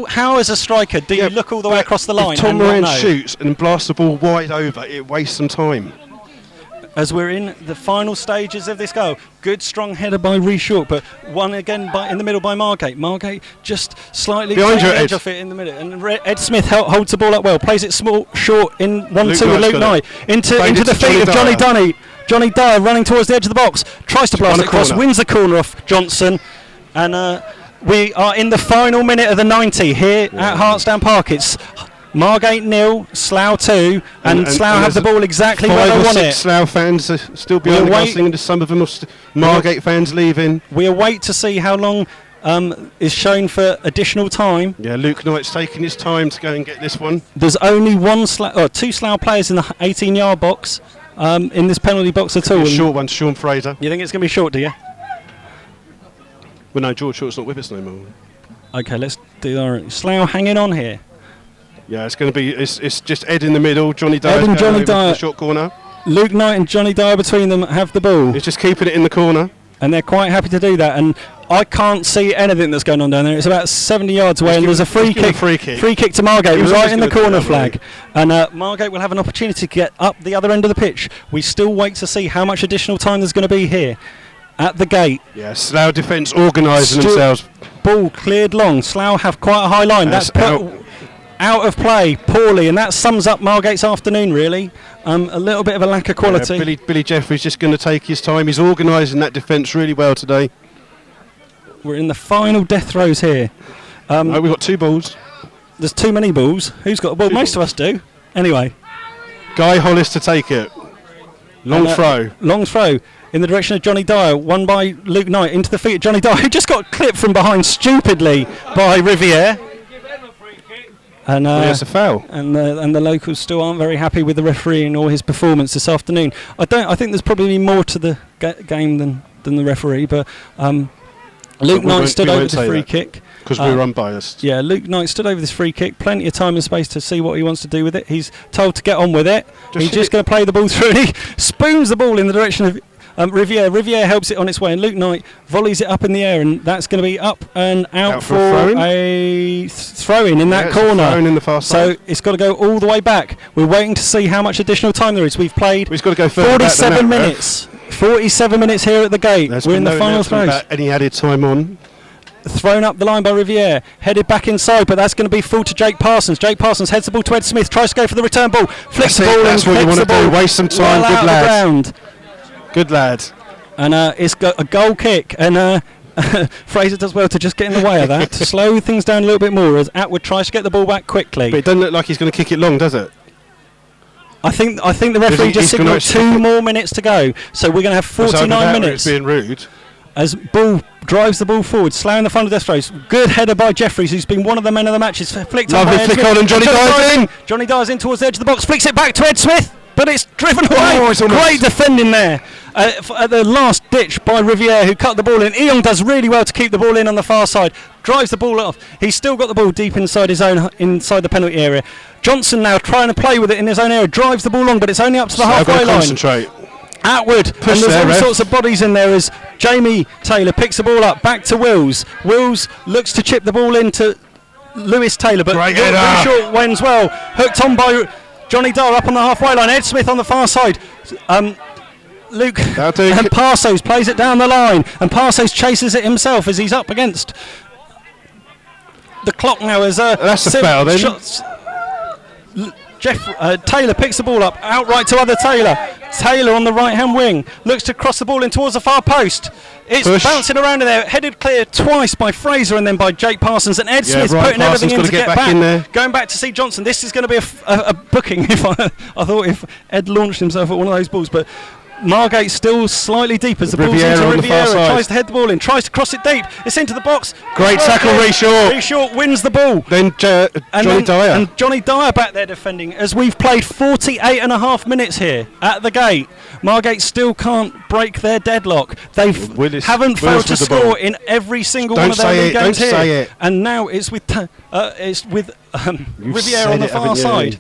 How as a striker do you look all the way across the line? If Tom and not Moran know? shoots and blasts the ball wide over, it wastes some time. As we're in the final stages of this goal, good strong header by Rhys Short, but one again in the middle by Margate. Margate just slightly Behind you, edge Ed. off it in the middle, and Ed Smith holds the ball up well, plays it short in 1-2 with Luke Knight into the feet of Johnny Dyer. Johnny Dyer running towards the edge of the box, tries to blast it across, wins the corner off Johnson, and we are in the final minute of the 90 here at Hartsdown Park. It's Margate 0, Slough 2, and Slough have the ball exactly where they want it. 5 or 6 Slough fans are still behind the goal singing, some of them are Margate fans leaving. We await to see how long is shown for additional time. Yeah, Luke Knight's taking his time to go and get this one. There's only two Slough players in the 18-yard box in this penalty box at all. A short one, Sean Fraser. You think it's going to be short, do you? Well, no, George Short's not with us no more. Okay, let's do our Slough hanging on here. Yeah, it's going to be. It's just Ed in the middle. Johnny Dyer. Ed and Johnny Dyer. The short corner. Luke Knight and Johnny Dyer between them have the ball. He's just keeping it in the corner. And they're quite happy to do that. And I can't see anything that's going on down there. It's about 70 yards away, and there's a free kick. Free kick to Margate, right in the corner flag. And Margate will have an opportunity to get up the other end of the pitch. We still wait to see how much additional time there's going to be here at the gate. Yeah, Slough defence organising themselves. Ball cleared long. Slough have quite a high line. That's put out of play poorly, and that sums up Margate's afternoon really. A little bit of a lack of quality. Yeah, Billy Jeffrey's just going to take his time. He's organising that defence really well today. We're in the final death throes here. No, we've got 2 balls. There's too many balls. Who's got a ball? Most of us do. Anyway. Guy Hollis to take it. Long throw. Long throw in the direction of Johnny Dyer. Won by Luke Knight into the feet of Johnny Dyer, who just got clipped from behind stupidly by Riviere. And it's a foul. And the locals still aren't very happy with the refereeing or his performance this afternoon. I think there's probably more to the game than the referee, but Luke Knight stood over the free kick. Because we're unbiased. Yeah, Luke Knight stood over this free kick. Plenty of time and space to see what he wants to do with it. He's told to get on with it. He's just going to play the ball through, and he spoons the ball in the direction of Riviere. Riviere helps it on its way, and Luke Knight volleys it up in the air, and that's going to be up and out for a throw-in in that corner. Throw-in in the far side. So it's got to go all the way back. We're waiting to see how much additional time there is. We've played 47 minutes. 47 minutes here at the gate. We're in the final throws. Any added time on? Thrown up the line by Riviere, headed back inside, but that's going to be full to Jake Parsons. Jake Parsons heads the ball to Ed Smith, tries to go for the return ball, flicks the ball, that's what you want to do. Waste some time. Good lad. Good lad. And it's got a goal kick, and Fraser does well to just get in the way of that, to slow things down a little bit more as Atwood tries to get the ball back quickly. But it doesn't look like he's going to kick it long, does it? I think the referee just signalled 2 more minutes to go, so we're going to have 49 minutes. It's being rude. As Bull drives the ball forward, Slough in the final death throws. Good header by Jeffries, who's been one of the men of the match. It's flicked on by Ed flick on, and Johnny Dyer's in. Johnny Dyer's in towards the edge of the box, flicks it back to Ed Smith, but it's driven away. Great defending there. At the last ditch by Riviere, who cut the ball in. Eong does really well to keep the ball in on the far side. Drives the ball off. He's still got the ball deep inside inside the penalty area. Johnson now trying to play with it in his own area. Drives the ball long, but it's only up to the halfway line. Concentrate. Atwood, and there's all sorts of bodies in there as Jamie Taylor picks the ball up, back to Wills. Wills looks to chip the ball into Lewis Taylor, but really short wins well. Hooked on by Johnny Dyer up on the halfway line. Ed Smith on the far side. Luke and Parsos plays it down the line, and Parsos chases it himself as he's up against the clock now. As that's a foul then. Taylor picks the ball up outright to other Taylor. Taylor on the right hand wing looks to cross the ball in towards the far post. It's bouncing around in there, headed clear twice by Fraser and then by Jake Parsons, and Ed Smith putting everything in to get back in there. Going back to see Johnson. This is going to be a booking. I thought if Ed launched himself at one of those balls, but Margate still slightly deep as the ball's Riviera into on the far Riviera. side. Tries to head the ball in, tries to cross it deep. It's into the box. Great tackle, Ray Short. Ray Short wins the ball. Then Johnny Dyer. And Johnny Dyer back there defending as we've played 48 and a half minutes here at the gate. Margate still can't break their deadlock. They haven't failed to score in every single one of their league games here. Don't say it. And now it's with Riviera on the far side.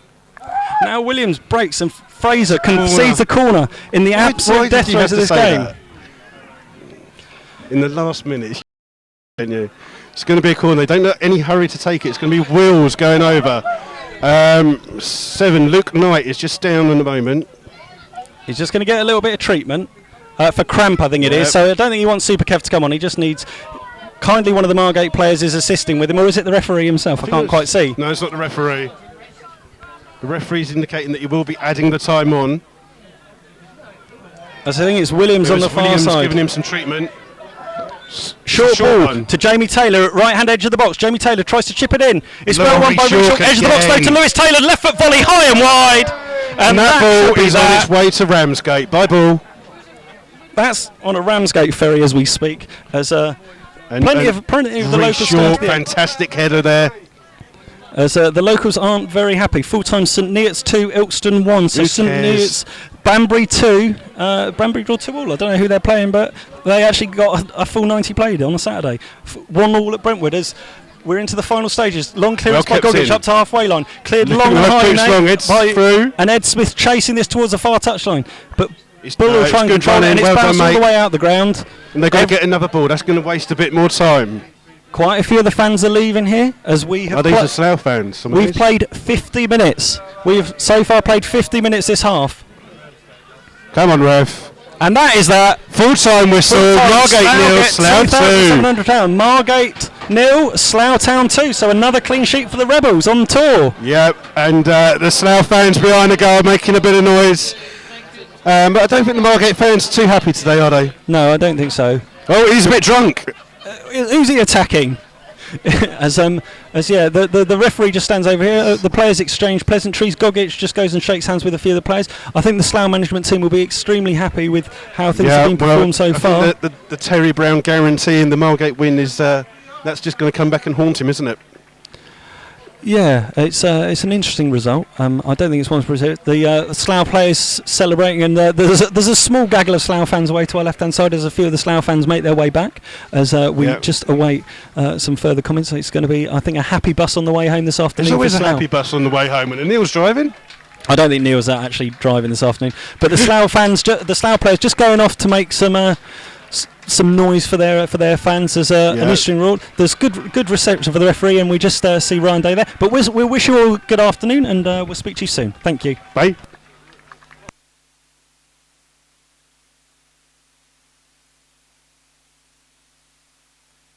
Now Williams breaks and Fraser concedes a corner in the absolute death throes of this game. In the last minute, you? It's going to be a corner. They don't have any hurry to take it. It's going to be Wills going over. 7, Luke Knight is just down in the moment. He's just going to get a little bit of treatment for cramp, I think it is. So I don't think he wants Super Kev to come on. He just needs... Kindly one of the Margate players is assisting with him, or is it the referee himself? I can't quite see. No, it's not the referee. The referee's indicating that you will be adding the time on. I think it's Williams on the far side. Giving him some treatment. Short ball to Jamie Taylor at right hand edge of the box. Jamie Taylor tries to chip it in. It's well won by Richard. Edge of the box though to Lewis Taylor. Left foot volley high and wide. And that ball is on its way to Ramsgate. Bye ball. That's on a Ramsgate ferry as we speak. As plenty of the locals. Short, fantastic header there. As the locals aren't very happy. Full-time St Neots 2, Ilkeston 1. So St Neots, Banbury 2. Banbury draw 2-all. I don't know who they're playing, but they actually got a full 90 played on a Saturday. 1-all at Brentwood as we're into the final stages. Long clearance by Gogic up to halfway line. Cleared long and high by and Ed Smith chasing this towards the far touchline. But Bull will try and control it, and it's bounced all the way out the ground. And they're going to get another ball. That's going to waste a bit more time. Quite a few of the fans are leaving here as we have. These are Slough fans. We've played 50 minutes. We've so far played 50 minutes this half. Come on, ref. And that is that. Full-time whistle. Margate 0, Slough 2. Margate 0, Slough Town 2. So another clean sheet for the Rebels on tour. Yep, and the Slough fans behind the goal making a bit of noise. But I don't think the Margate fans are too happy today, are they? No, I don't think so. Oh, he's a bit drunk. Who's he attacking? the referee just stands over here. The players exchange pleasantries. Gogic just goes and shakes hands with a few of the players. I think the Slough management team will be extremely happy with how things have been performed so far. The Terry Brown guarantee in the Margate win is that's just going to come back and haunt him, isn't it? Yeah, it's an interesting result. I don't think it's one for the Slough players celebrating, and there's a small gaggle of Slough fans away to our left-hand side as a few of the Slough fans make their way back as we just await some further comments. It's going to be, I think, a happy bus on the way home this afternoon. There's always a happy bus on the way home, and Neil's driving. I don't think Neil's actually driving this afternoon, but the Slough fans, the Slough players, just going off to make some noise for their fans as an interesting rule. There's good reception for the referee, and we just see Ryan Day there. But we'll wish you all good afternoon, and we'll speak to you soon. Thank you. Bye.